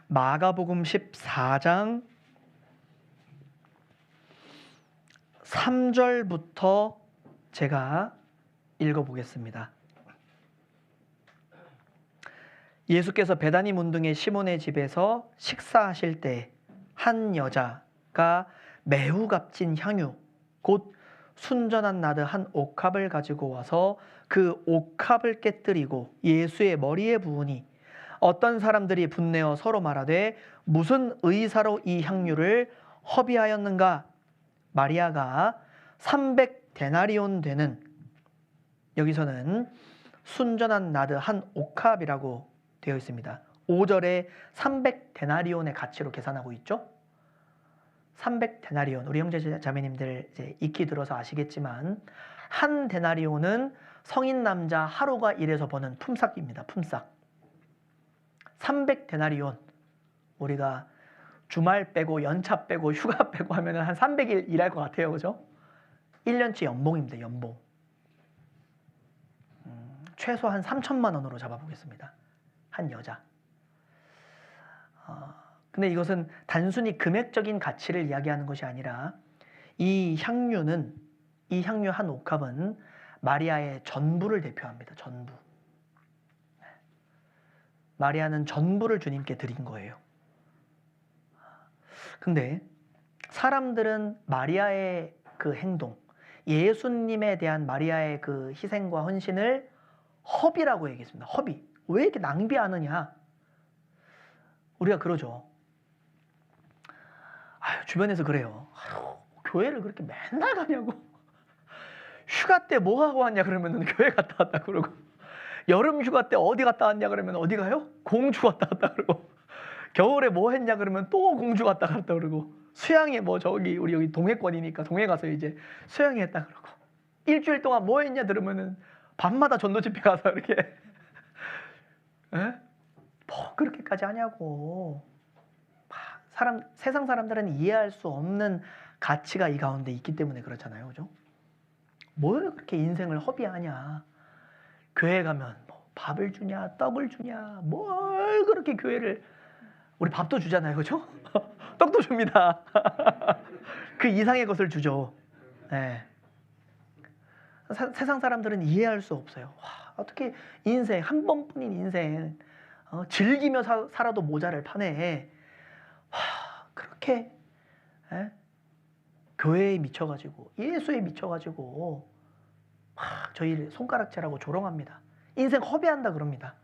마가복음 14장 3절부터 제가 읽어보겠습니다. 예수께서 베다니 문둥의 시몬의 집에서 식사하실 때 한 여자가 매우 값진 향유 곧 순전한 나드 한 옥합을 가지고 와서 그 옥합을 깨뜨리고 예수의 머리에 부으니 어떤 사람들이 분내어 서로 말하되 무슨 의사로 이 향유를 허비하였는가? 마리아가 데나리온 되는, 여기서는 순전한 나드 한 옥합이라고 되어 있습니다. 5절에 300데나리온의 가치로 계산하고 있죠. 300데나리온, 우리 형제 자매님들 이제 익히 들어서 아시겠지만 한 데나리온은 성인 남자 하루가 일해서 버는 품삯입니다. 품삯. 300데나리온, 우리가 주말 빼고 연차 빼고 휴가 빼고 하면 한 300일 일할 것 같아요. 그죠? 1년치 연봉입니다. 연봉. 최소한 3천만 원으로 잡아보겠습니다. 한 여자. 근데 이것은 단순히 금액적인 가치를 이야기하는 것이 아니라 이 향유 한 옥합은 마리아의 전부를 대표합니다. 전부. 마리아는 전부를 주님께 드린 거예요. 근데 사람들은 마리아의 그 행동, 예수님에 대한 마리아의 그 희생과 헌신을 허비라고 얘기했습니다. 허비. 왜 이렇게 낭비하느냐? 우리가 그러죠. 주변에서 그래요. 교회를 그렇게 맨날 가냐고. 휴가 때 뭐 하고 왔냐 그러면 교회 갔다 왔다 그러고, 여름 휴가 때 어디 갔다 왔냐 그러면 어디 가요? 공주 갔다 왔다 그러고, 겨울에 뭐 했냐 그러면 또 공주 갔다 갔다 그러고, 수양에 뭐 저기 우리 여기 동해권이니까 동해 가서 이제 수양했다 그러고, 일주일 동안 뭐 했냐 들으면은 밤마다 전도 집회 가서 이렇게 에? 뭐 그렇게까지 하냐고. 세상 사람들은 이해할 수 없는 가치가 이 가운데 있기 때문에 그렇잖아요. 그죠? 뭘 그렇게 인생을 허비하냐. 교회 가면 뭐 밥을 주냐 떡을 주냐, 뭘 그렇게 교회를, 우리 밥도 주잖아요. 그죠? 떡도 줍니다. 그 이상의 것을 주죠. 네. 세상 사람들은 이해할 수 없어요. 와, 어떻게 인생, 한 번뿐인 인생 즐기며 살아도 모자를 파네. 와, 그렇게 교회에 미쳐가지고 예수에 미쳐가지고 저희를 손가락질하고 조롱합니다. 인생 허비한다 그럽니다.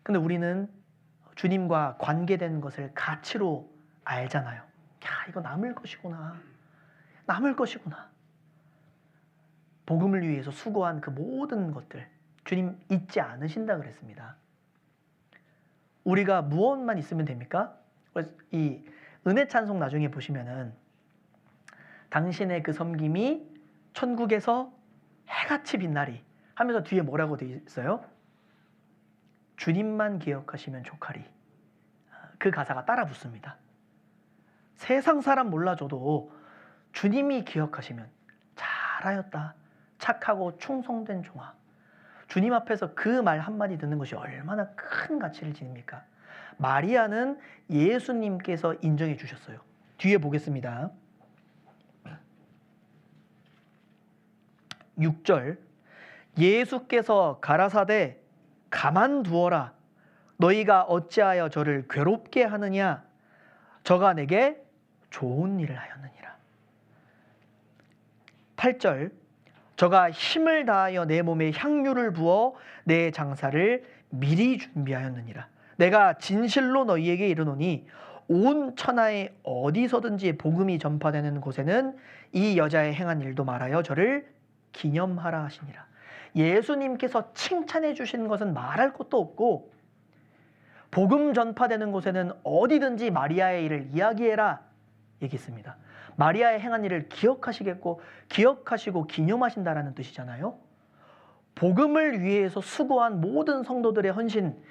근데 우리는 주님과 관계된 것을 가치로 알잖아요. 야, 이거 남을 것이구나. 남을 것이구나. 복음을 위해서 수고한 그 모든 것들 주님 잊지 않으신다 그랬습니다. 우리가 무엇만 있으면 됩니까? 이 은혜 찬송 나중에 보시면은 당신의 그 섬김이 천국에서 해같이 빛나리 하면서 뒤에 뭐라고 되어 있어요? 주님만 기억하시면 좋가리. 그 가사가 따라 붙습니다. 세상 사람 몰라줘도 주님이 기억하시면 잘하였다. 착하고 충성된 종아. 주님 앞에서 그 말 한마디 듣는 것이 얼마나 큰 가치를 지닙니까? 마리아는 예수님께서 인정해 주셨어요. 뒤에 보겠습니다. 6절, 예수께서 가라사대 가만두어라. 너희가 어찌하여 저를 괴롭게 하느냐? 저가 내게 좋은 일을 하였느니라. 8절, 저가 힘을 다하여 내 몸에 향유를 부어 내 장사를 미리 준비하였느니라. 내가 진실로 너희에게 이르노니 온 천하에 어디서든지 복음이 전파되는 곳에는 이 여자의 행한 일도 말하여 저를 기념하라 하시니라. 예수님께서 칭찬해 주신 것은 말할 것도 없고, 복음 전파되는 곳에는 어디든지 마리아의 일을 이야기해라 얘기했습니다. 마리아의 행한 일을 기억하시겠고 기억하시고 기념하신다라는 뜻이잖아요. 복음을 위해서 수고한 모든 성도들의 헌신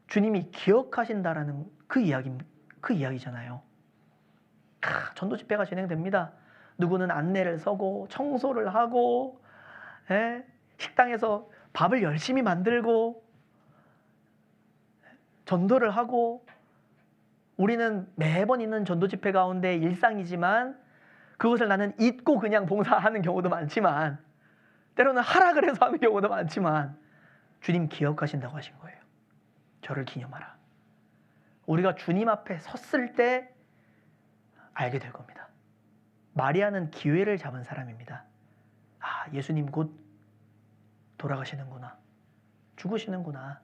주님이 기억하신다라는 그 이야기잖아요. 전도 집회가 진행됩니다. 누구는 안내를 서고 청소를 하고 식당에서 밥을 열심히 만들고 전도를 하고, 우리는 매번 있는 전도 집회 가운데 일상이지만 그것을 나는 잊고 그냥 봉사하는 경우도 많지만, 때로는 하락을 해서 하는 경우도 많지만 주님 기억하신다고 하신 거예요. 저를 기념하라. 우리가 주님 앞에 섰을 때 알게 될 겁니다. 마리아는 기회를 잡은 사람입니다. 아, 예수님 곧 돌아가시는구나. 죽으시는구나.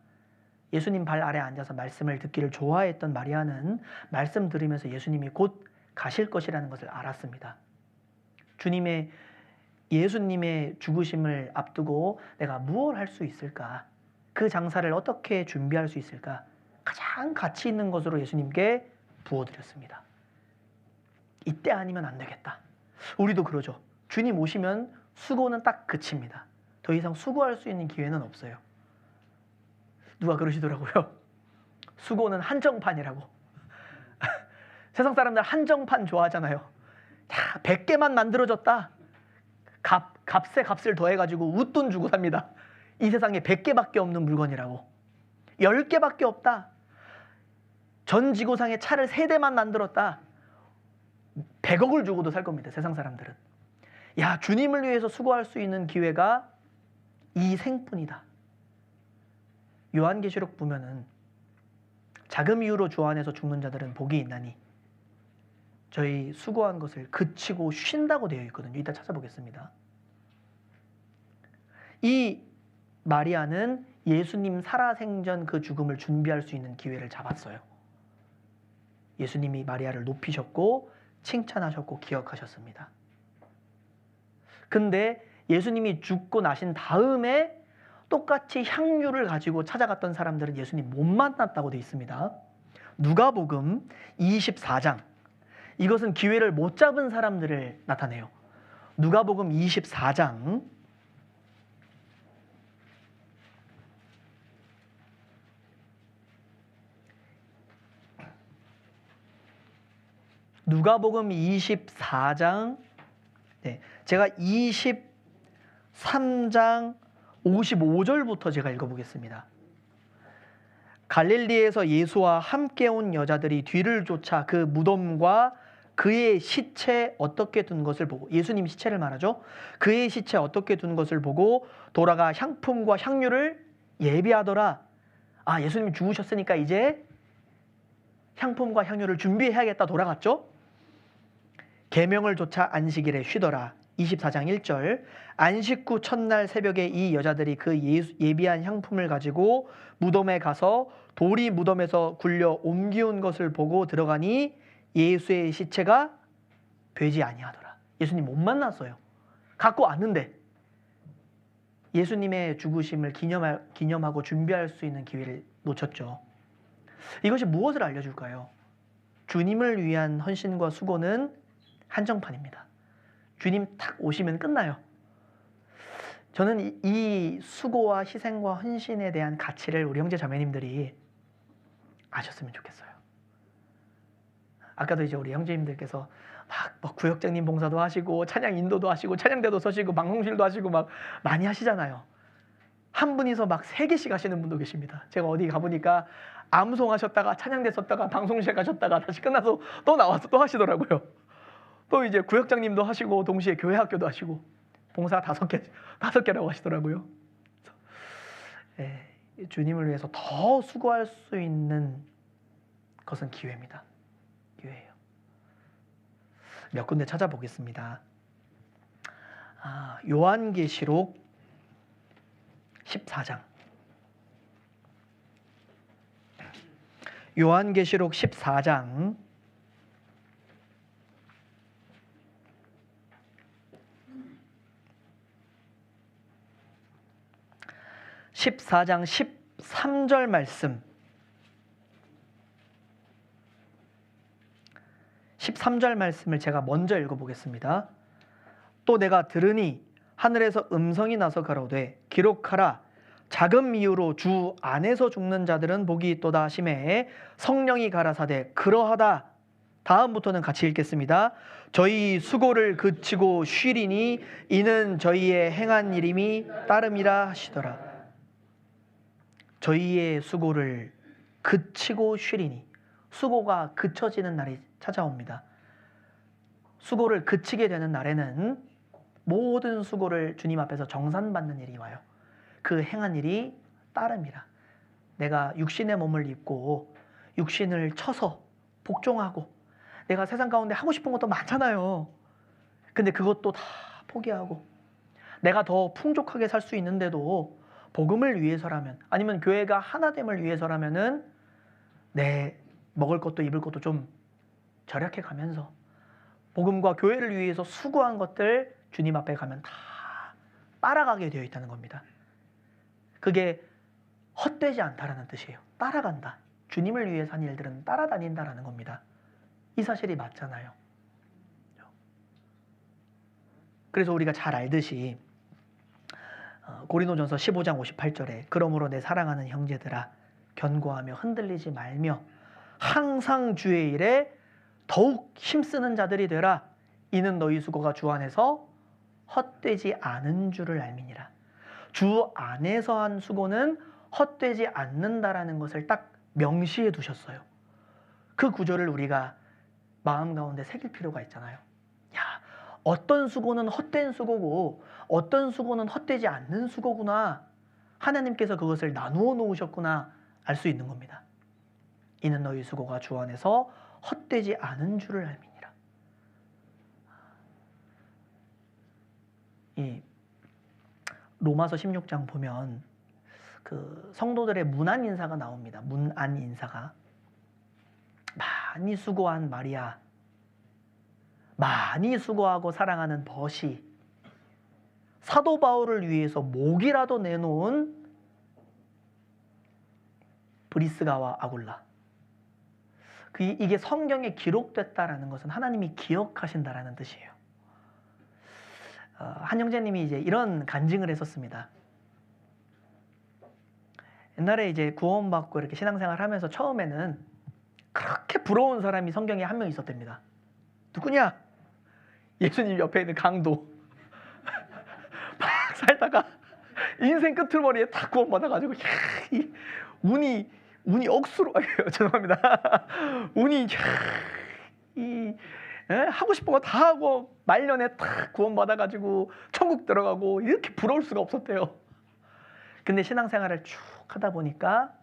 예수님 발 아래 앉아서 말씀을 듣기를 좋아했던 마리아는 말씀 들으면서 예수님이 곧 가실 것이라는 것을 알았습니다. 주님의 예수님의 죽으심을 앞두고 내가 무엇을 할 수 있을까? 그 장사를 어떻게 준비할 수 있을까? 가장 가치 있는 것으로 예수님께 부어드렸습니다. 이때 아니면 안 되겠다. 우리도 그러죠. 주님 오시면 수고는 딱 그칩니다. 더 이상 수고할 수 있는 기회는 없어요. 누가 그러시더라고요. 수고는 한정판이라고. 세상 사람들 한정판 좋아하잖아요. 야, 100개만 만들어졌다. 값에 값을 더해가지고 웃돈 주고 삽니다. 이 세상에 100개밖에 없는 물건이라고. 10개밖에 없다. 전 지구상에 차를 3대만 만들었다. 100억을 주고도 살 겁니다. 세상 사람들은. 야, 주님을 위해서 수고할 수 있는 기회가 이 생뿐이다. 요한계시록 보면은 자금 이유로 주 안에서 죽는 자들은 복이 있나니 저희 수고한 것을 그치고 쉰다고 되어 있거든요. 이따 찾아보겠습니다. 이 마리아는 예수님 살아생전 그 죽음을 준비할 수 있는 기회를 잡았어요. 예수님이 마리아를 높이셨고 칭찬하셨고 기억하셨습니다. 근데 예수님이 죽고 나신 다음에 똑같이 향유를 가지고 찾아갔던 사람들은 예수님 못 만났다고 되어 있습니다. 누가복음 24장. 이것은 기회를 못 잡은 사람들을 나타내요. 누가복음 24장. 누가복음 24장. 네, 제가 23장 55절부터 제가 읽어보겠습니다. 갈릴리에서 예수와 함께 온 여자들이 뒤를 쫓아 그 무덤과 그의 시체 어떻게 둔 것을 보고, 예수님 시체를 말하죠. 그의 시체 어떻게 둔 것을 보고 돌아가 향품과 향유를 예비하더라. 아, 예수님이 죽으셨으니까 이제 향품과 향유를 준비해야겠다 돌아갔죠. 계명을 좇아 안식일에 쉬더라. 24장 1절. 안식 후 첫날 새벽에 이 여자들이 그 예비한 향품을 가지고 무덤에 가서 돌이 무덤에서 굴려 옮기운 것을 보고 들어가니 예수의 시체가 되지 아니하더라. 예수님 못 만났어요. 갖고 왔는데 예수님의 죽으심을 기념하고 준비할 수 있는 기회를 놓쳤죠. 이것이 무엇을 알려줄까요? 주님을 위한 헌신과 수고는 한정판입니다. 주님 탁 오시면 끝나요. 저는 이 수고와 희생과 헌신에 대한 가치를 우리 형제 자매님들이 아셨으면 좋겠어요. 아까도 이제 우리 형제님들께서 막 구역장님 봉사도 하시고 찬양 인도도 하시고 찬양대도 서시고 방송실도 하시고 막 많이 하시잖아요. 한 분이서 막 3개씩 하시는 분도 계십니다. 제가 어디 가보니까 암송 하셨다가 찬양대 썼다가 방송실 가셨다가 다시 끝나서 또 나와서 또 하시더라고요. 또 이제 구역장님도 하시고 동시에 교회 학교도 하시고 봉사 5개라고 하시더라고요. 주님을 위해서 더 수고할 수 있는 것은 기회입니다. 기회예요. 몇 군데 찾아보겠습니다. 요한계시록 14장. 요한계시록 14장 14장 13절 말씀. 13절 말씀을 제가 먼저 읽어보겠습니다. 또 내가 들으니 하늘에서 음성이 나서 가로되 기록하라. 자금 이유로 주 안에서 죽는 자들은 복이 있도다 하시매 성령이 가라사대 그러하다. 다음부터는 같이 읽겠습니다. 저희 수고를 그치고 쉬리니 이는 저희의 행한 일임이 따름이라 하시더라. 저희의 수고를 그치고 쉬리니, 수고가 그쳐지는 날이 찾아옵니다. 수고를 그치게 되는 날에는 모든 수고를 주님 앞에서 정산받는 일이 와요. 그 행한 일이 따름이라. 내가 육신의 몸을 입고 육신을 쳐서 복종하고 내가 세상 가운데 하고 싶은 것도 많잖아요. 근데 그것도 다 포기하고 내가 더 풍족하게 살 수 있는데도 복음을 위해서라면, 아니면 교회가 하나됨을 위해서라면은 내 먹을 것도 입을 것도 좀 절약해 가면서 복음과 교회를 위해서 수고한 것들 주님 앞에 가면 다 따라가게 되어 있다는 겁니다. 그게 헛되지 않다라는 뜻이에요. 따라간다. 주님을 위해서 한 일들은 따라다닌다라는 겁니다. 이 사실이 맞잖아요. 그래서 우리가 잘 알듯이 고린도전서 15장 58절에 그러므로 내 사랑하는 형제들아 견고하며 흔들리지 말며 항상 주의 일에 더욱 힘쓰는 자들이 되라. 이는 너희 수고가 주 안에서 헛되지 않은 줄을 알미니라. 주 안에서 한 수고는 헛되지 않는다라는 것을 딱 명시해 두셨어요. 그 구절을 우리가 마음 가운데 새길 필요가 있잖아요. 야, 어떤 수고는 헛된 수고고 어떤 수고는 헛되지 않는 수고구나. 하나님께서 그것을 나누어 놓으셨구나 알 수 있는 겁니다. 이는 너희 수고가 주 안에서 헛되지 않은 줄을 알미니라. 이 로마서 16장 보면 그 성도들의 문안 인사가 나옵니다. 문안 인사가 많이 수고한 마리아, 많이 수고하고 사랑하는 버시, 사도 바울을 위해서 목이라도 내놓은 브리스가와 아굴라. 이게 성경에 기록됐다라는 것은 하나님이 기억하신다라는 뜻이에요. 한 형제님이 이제 이런 간증을 했었습니다. 옛날에 이제 구원받고 이렇게 신앙생활 하면서 처음에는 그렇게 부러운 사람이 성경에 한 명 있었답니다. 누구냐? 예수님 옆에 있는 강도. 막 살다가 인생 끄트머리에 딱 구원받아가지고 운이 억수로 죄송합니다. 운이 하고 싶은 거 다 하고 말년에 딱 구원받아가지고 천국 들어가고 이렇게 부러울 수가 없었대요. 근데 신앙생활을 쭉 하다 보니까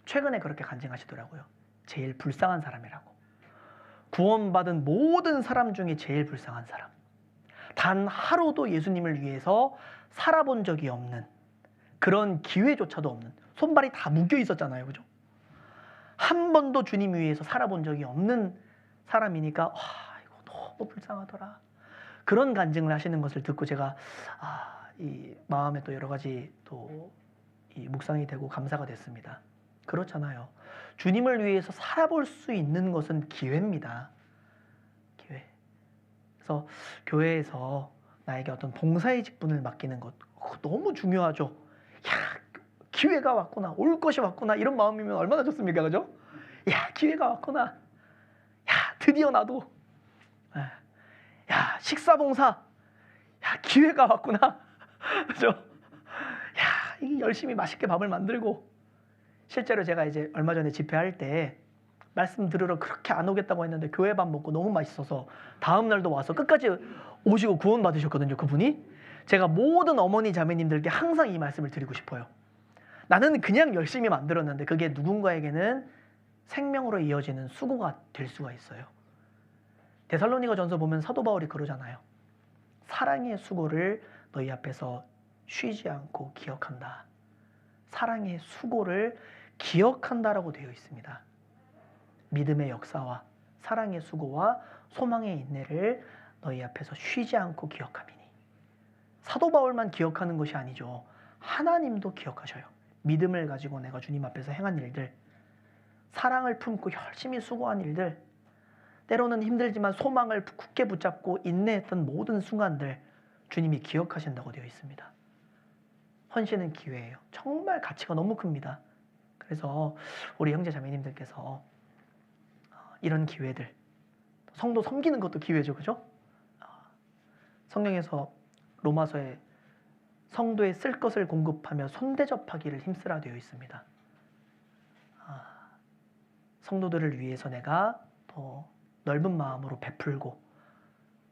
최근에 그렇게 간증하시더라고요. 제일 불쌍한 사람이라고. 구원받은 모든 사람 중에 제일 불쌍한 사람. 단 하루도 예수님을 위해서 살아본 적이 없는, 그런 기회조차도 없는, 손발이 다 묶여 있었잖아요. 그죠? 한 번도 주님 위해서 살아본 적이 없는 사람이니까 와, 이거 너무 불쌍하더라. 그런 간증을 하시는 것을 듣고 제가 이 마음에 또 여러 가지 또 이 묵상이 되고 감사가 됐습니다. 그렇잖아요. 주님을 위해서 살아볼 수 있는 것은 기회입니다. 기회. 그래서 교회에서 나에게 어떤 봉사의 직분을 맡기는 것 너무 중요하죠. 야, 기회가 왔구나. 올 것이 왔구나. 이런 마음이면 얼마나 좋습니까? 그죠? 야, 기회가 왔구나. 야, 드디어 나도. 야, 식사봉사. 야, 기회가 왔구나. 그죠? 야, 이게 열심히 맛있게 밥을 만들고. 실제로 제가 이제 얼마 전에 집회할 때 말씀 들으러 그렇게 안 오겠다고 했는데 교회 밥 먹고 너무 맛있어서 다음 날도 와서 끝까지 오시고 구원 받으셨거든요. 그분이. 제가 모든 어머니 자매님들께 항상 이 말씀을 드리고 싶어요. 나는 그냥 열심히 만들었는데 그게 누군가에게는 생명으로 이어지는 수고가 될 수가 있어요. 데살로니가전서 보면 사도 바울이 그러잖아요. 사랑의 수고를 너희 앞에서 쉬지 않고 기억한다. 사랑의 수고를 기억한다라고 되어 있습니다. 믿음의 역사와 사랑의 수고와 소망의 인내를 너희 앞에서 쉬지 않고 기억함이니. 사도 바울만 기억하는 것이 아니죠. 하나님도 기억하셔요. 믿음을 가지고 내가 주님 앞에서 행한 일들, 사랑을 품고 열심히 수고한 일들, 때로는 힘들지만 소망을 굳게 붙잡고 인내했던 모든 순간들 주님이 기억하신다고 되어 있습니다. 헌신은 기회예요. 정말 가치가 너무 큽니다. 그래서 우리 형제 자매님들께서 이런 기회들, 성도 섬기는 것도 기회죠. 그죠? 성경에서 로마서에 성도의 쓸 것을 공급하며 손대접하기를 힘쓰라 되어 있습니다. 성도들을 위해서 내가 더 넓은 마음으로 베풀고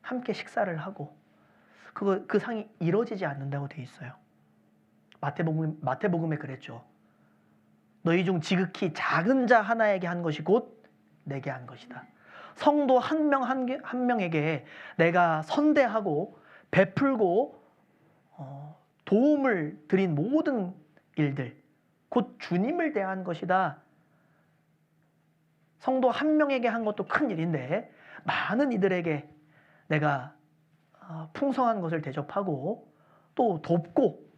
함께 식사를 하고 그 상이 이루어지지 않는다고 되어 있어요. 마태복음에 그랬죠. 너희 중 지극히 작은 자 하나에게 한 것이 곧 내게 한 것이다. 성도 한 명에게 내가 선대하고 베풀고 도움을 드린 모든 일들, 곧 주님을 대한 것이다. 성도 한 명에게 한 것도 큰 일인데 많은 이들에게 내가 풍성한 것을 대접하고 또 돕고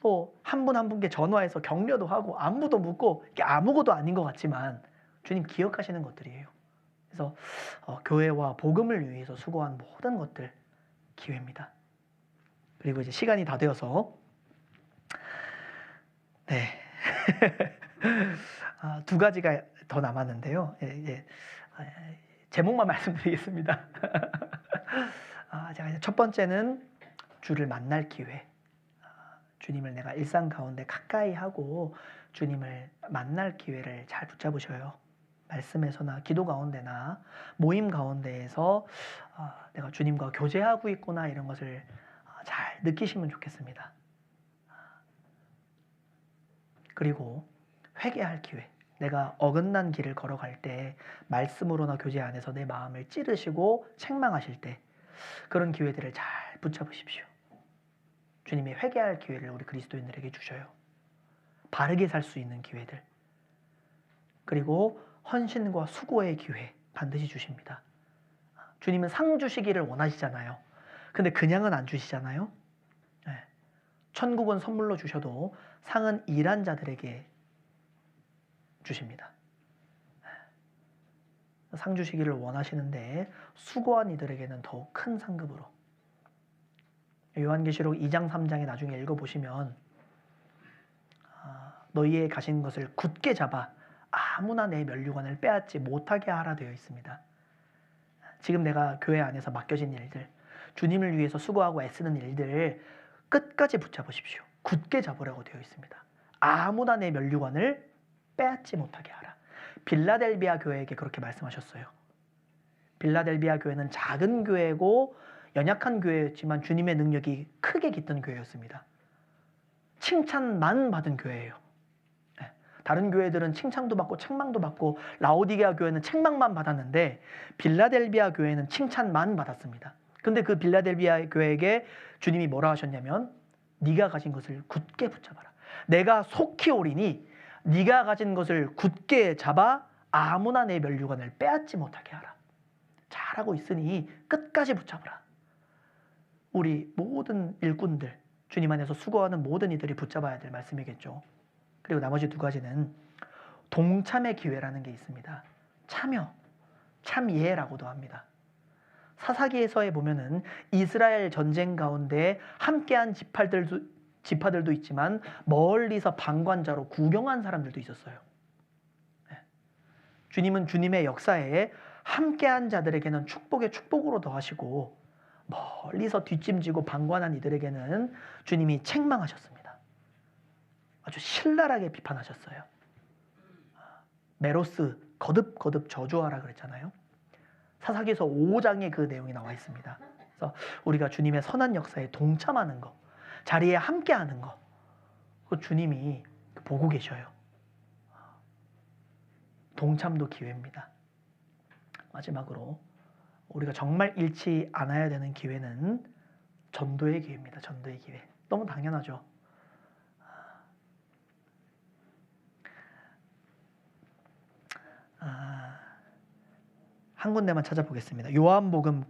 또 한 분 한 분께 전화해서 격려도 하고 안부도 묻고 이게 아무것도 아닌 것 같지만 주님 기억하시는 것들이에요. 그래서 교회와 복음을 위해서 수고한 모든 것들 기회입니다. 그리고 이제 시간이 다 되어서 네. 두 가지가 더 남았는데요. 제목만 말씀드리겠습니다. 제가 첫 번째는 주를 만날 기회. 주님을 내가 일상 가운데 가까이 하고 주님을 만날 기회를 잘 붙잡으셔요. 말씀에서나 기도 가운데나 모임 가운데에서 내가 주님과 교제하고 있구나 이런 것을 잘 느끼시면 좋겠습니다. 그리고 회개할 기회. 내가 어긋난 길을 걸어갈 때 말씀으로나 교제 안에서 내 마음을 찌르시고 책망하실 때 그런 기회들을 잘 붙잡으십시오. 주님이 회개할 기회를 우리 그리스도인들에게 주셔요. 바르게 살 수 있는 기회들. 그리고 헌신과 수고의 기회 반드시 주십니다. 주님은 상 주시기를 원하시잖아요. 근데 그냥은 안 주시잖아요. 천국은 선물로 주셔도 상은 일한 자들에게 주십니다. 상 주시기를 원하시는데 수고한 이들에게는 더욱 큰 상급으로. 요한계시록 2장 3장에 나중에 읽어보시면 너희의 가진 것을 굳게 잡아 아무나 내 면류관을 빼앗지 못하게 하라 되어 있습니다. 지금 내가 교회 안에서 맡겨진 일들, 주님을 위해서 수고하고 애쓰는 일들 끝까지 붙잡으십시오. 굳게 잡으라고 되어 있습니다. 아무나 내 면류관을 빼앗지 못하게 하라. 빌라델비아 교회에게 그렇게 말씀하셨어요. 빌라델비아 교회는 작은 교회고 연약한 교회였지만 주님의 능력이 크게 깃든 교회였습니다. 칭찬만 받은 교회예요. 다른 교회들은 칭찬도 받고 책망도 받고 라오디게아 교회는 책망만 받았는데 빌라델비아 교회는 칭찬만 받았습니다. 근데 그 빌라델비아 교회에게 주님이 뭐라 하셨냐면 네가 가진 것을 굳게 붙잡아라. 내가 속히 오리니 네가 가진 것을 굳게 잡아 아무나 내 면류관을 빼앗지 못하게 하라. 잘하고 있으니 끝까지 붙잡으라. 우리 모든 일꾼들, 주님 안에서 수고하는 모든 이들이 붙잡아야 될 말씀이겠죠. 그리고 나머지 두 가지는 동참의 기회라는 게 있습니다. 참여, 참예라고도 합니다. 사사기에서에 보면은 이스라엘 전쟁 가운데 함께한 지파들도 있지만 멀리서 방관자로 구경한 사람들도 있었어요. 주님은 주님의 역사에 함께한 자들에게는 축복의 축복으로 더하시고 멀리서 뒷짐지고 방관한 이들에게는 주님이 책망하셨습니다. 아주 신랄하게 비판하셨어요. 메로스 거듭거듭 저주하라 그랬잖아요. 사사기에서 5장에 그 내용이 나와 있습니다. 그래서 우리가 주님의 선한 역사에 동참하는 거, 자리에 함께하는 거, 그 주님이 보고 계셔요. 동참도 기회입니다. 마지막으로 우리가 정말 잃지 않아야 되는 기회는 전도의 기회입니다. 전도의 기회. 너무 당연하죠. 한 군데만 찾아보겠습니다. 요한복음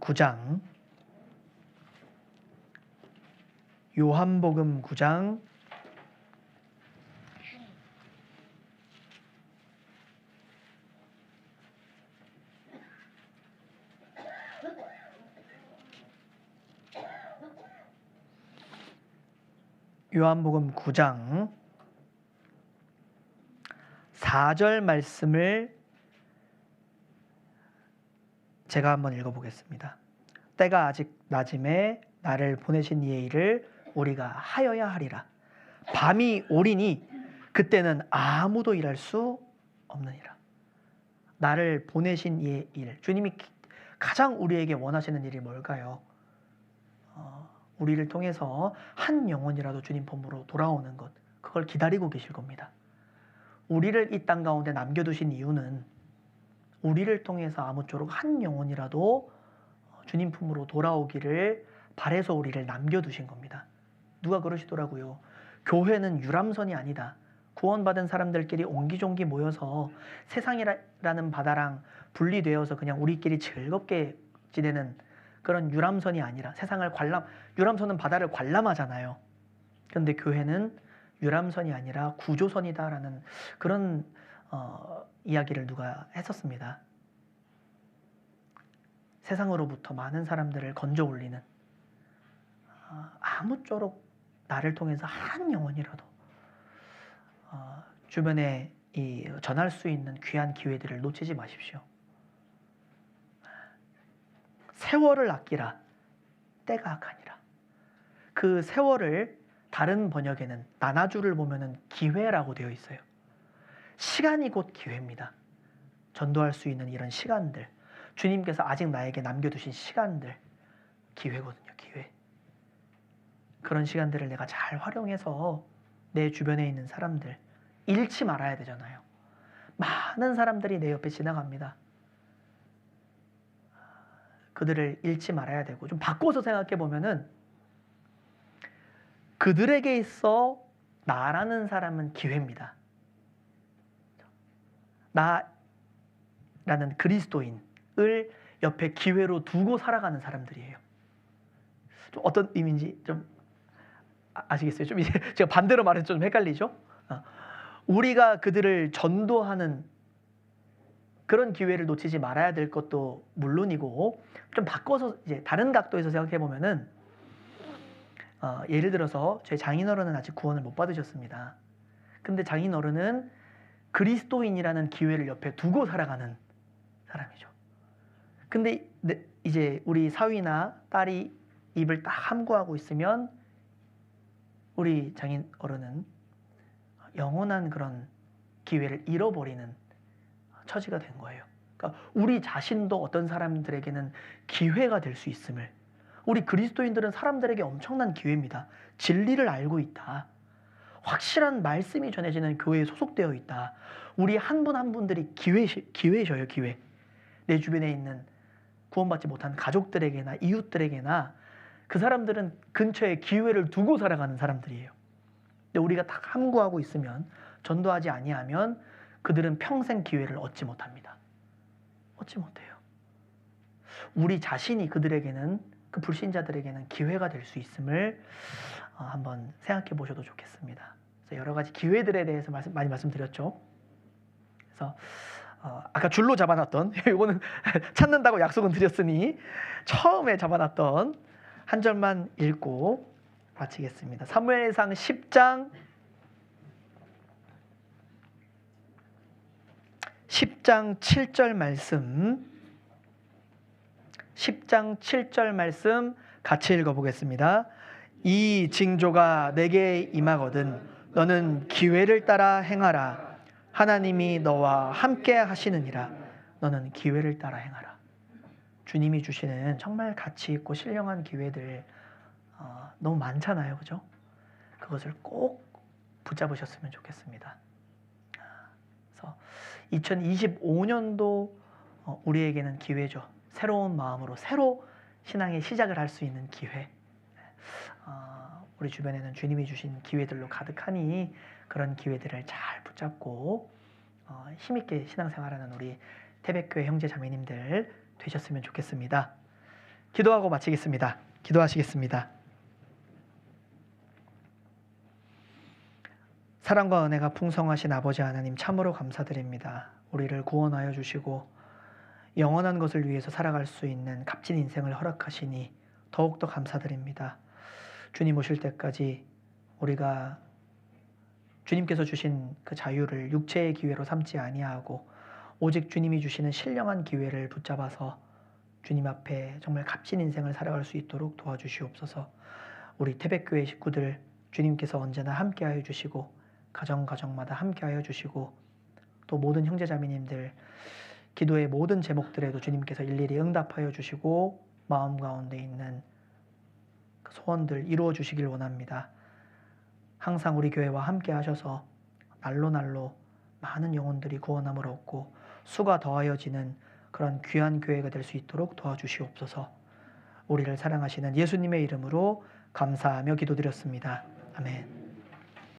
9장 4절 말씀을 제가 한번 읽어보겠습니다. 때가 아직 낮음에 나를 보내신 이의 일을 우리가 하여야 하리라. 밤이 오리니 그때는 아무도 일할 수 없느니라. 나를 보내신 이의 일. 주님이 가장 우리에게 원하시는 일이 뭘까요? 우리를 통해서 한 영혼이라도 주님 품으로 돌아오는 것. 그걸 기다리고 계실 겁니다. 우리를 이 땅 가운데 남겨두신 이유는 우리를 통해서 아무쪼록 한 영혼이라도 주님 품으로 돌아오기를 바래서 우리를 남겨두신 겁니다. 누가 그러시더라고요. 교회는 유람선이 아니다. 구원받은 사람들끼리 옹기종기 모여서 세상이라는 바다랑 분리되어서 그냥 우리끼리 즐겁게 지내는 그런 유람선이 아니라 세상을 유람선은 바다를 관람하잖아요. 그런데 교회는 유람선이 아니라 구조선이다라는 그런 이야기를 누가 했었습니다. 세상으로부터 많은 사람들을 건져 올리는, 아무쪼록 나를 통해서 한 영혼이라도 주변에 전할 수 있는 귀한 기회들을 놓치지 마십시오. 세월을 아끼라 때가 악하니라. 그 세월을 다른 번역에는 나나주를 보면은 기회라고 되어 있어요. 시간이 곧 기회입니다. 전도할 수 있는 이런 시간들, 주님께서 아직 나에게 남겨두신 시간들, 기회거든요. 기회. 그런 시간들을 내가 잘 활용해서 내 주변에 있는 사람들 잃지 말아야 되잖아요. 많은 사람들이 내 옆에 지나갑니다. 그들을 잃지 말아야 되고, 좀 바꿔서 생각해 보면은 그들에게 있어 나라는 사람은 기회입니다. 나라는 그리스도인을 옆에 기회로 두고 살아가는 사람들이에요. 좀 어떤 의미인지 좀 아시겠어요? 좀 이제 제가 반대로 말해서 좀 헷갈리죠? 우리가 그들을 전도하는 그런 기회를 놓치지 말아야 될 것도 물론이고, 좀 바꿔서 이제 다른 각도에서 생각해 보면은 예를 들어서 저희 장인어른은 아직 구원을 못 받으셨습니다. 근데 장인어른은 그리스도인이라는 기회를 옆에 두고 살아가는 사람이죠. 근데 이제 우리 사위나 딸이 입을 딱 함구하고 있으면 우리 장인어른은 영원한 그런 기회를 잃어버리는 처지가 된 거예요. 그러니까 우리 자신도 어떤 사람들에게는 기회가 될 수 있음을, 우리 그리스도인들은 사람들에게 엄청난 기회입니다. 진리를 알고 있다. 확실한 말씀이 전해지는 교회에 소속되어 있다. 우리 한 분 한 분들이 기회셔요. 기회. 내 주변에 있는 구원받지 못한 가족들에게나 이웃들에게나 그 사람들은 근처에 기회를 두고 살아가는 사람들이에요. 근데 우리가 딱 함구하고 있으면, 전도하지 아니하면 그들은 평생 기회를 얻지 못합니다. 얻지 못해요. 우리 자신이 그들에게는, 그 불신자들에게는 기회가 될 수 있음을 한번 생각해 보셔도 좋겠습니다. 그래서 여러 가지 기회들에 대해서 많이 말씀드렸죠. 그래서 아까 줄로 잡아놨던, 이거는 찾는다고 약속은 드렸으니 처음에 잡아놨던 한 절만 읽고 마치겠습니다. 사무엘상 10장 7절 말씀, 10장 7절 말씀 같이 읽어보겠습니다. 이 징조가 내게 임하거든 너는 기회를 따라 행하라. 하나님이 너와 함께 하시느니라. 너는 기회를 따라 행하라. 주님이 주시는 정말 가치 있고 신령한 기회들 너무 많잖아요. 그죠? 그것을 꼭 붙잡으셨으면 좋겠습니다. 그래서 2025년도 우리에게는 기회죠. 새로운 마음으로 새로 신앙의 시작을 할 수 있는 기회. 우리 주변에는 주님이 주신 기회들로 가득하니 그런 기회들을 잘 붙잡고 힘있게 신앙생활하는 우리 태백교회 형제 자매님들 되셨으면 좋겠습니다. 기도하고 마치겠습니다. 기도하시겠습니다. 사랑과 은혜가 풍성하신 아버지 하나님, 참으로 감사드립니다. 우리를 구원하여 주시고 영원한 것을 위해서 살아갈 수 있는 값진 인생을 허락하시니 더욱더 감사드립니다. 주님 오실 때까지 우리가 주님께서 주신 그 자유를 육체의 기회로 삼지 아니하고 오직 주님이 주시는 신령한 기회를 붙잡아서 주님 앞에 정말 값진 인생을 살아갈 수 있도록 도와주시옵소서. 우리 태백교회 식구들 주님께서 언제나 함께하여 주시고 가정마다 함께하여 주시고 또 모든 형제자매님들 기도의 모든 제목들에도 주님께서 일일이 응답하여 주시고 마음 가운데 있는 그 소원들 이루어 주시길 원합니다. 항상 우리 교회와 함께 하셔서 날로 많은 영혼들이 구원함을 얻고 수가 더하여지는 그런 귀한 교회가 될 수 있도록 도와주시옵소서. 우리를 사랑하시는 예수님의 이름으로 감사하며 기도드렸습니다. 아멘.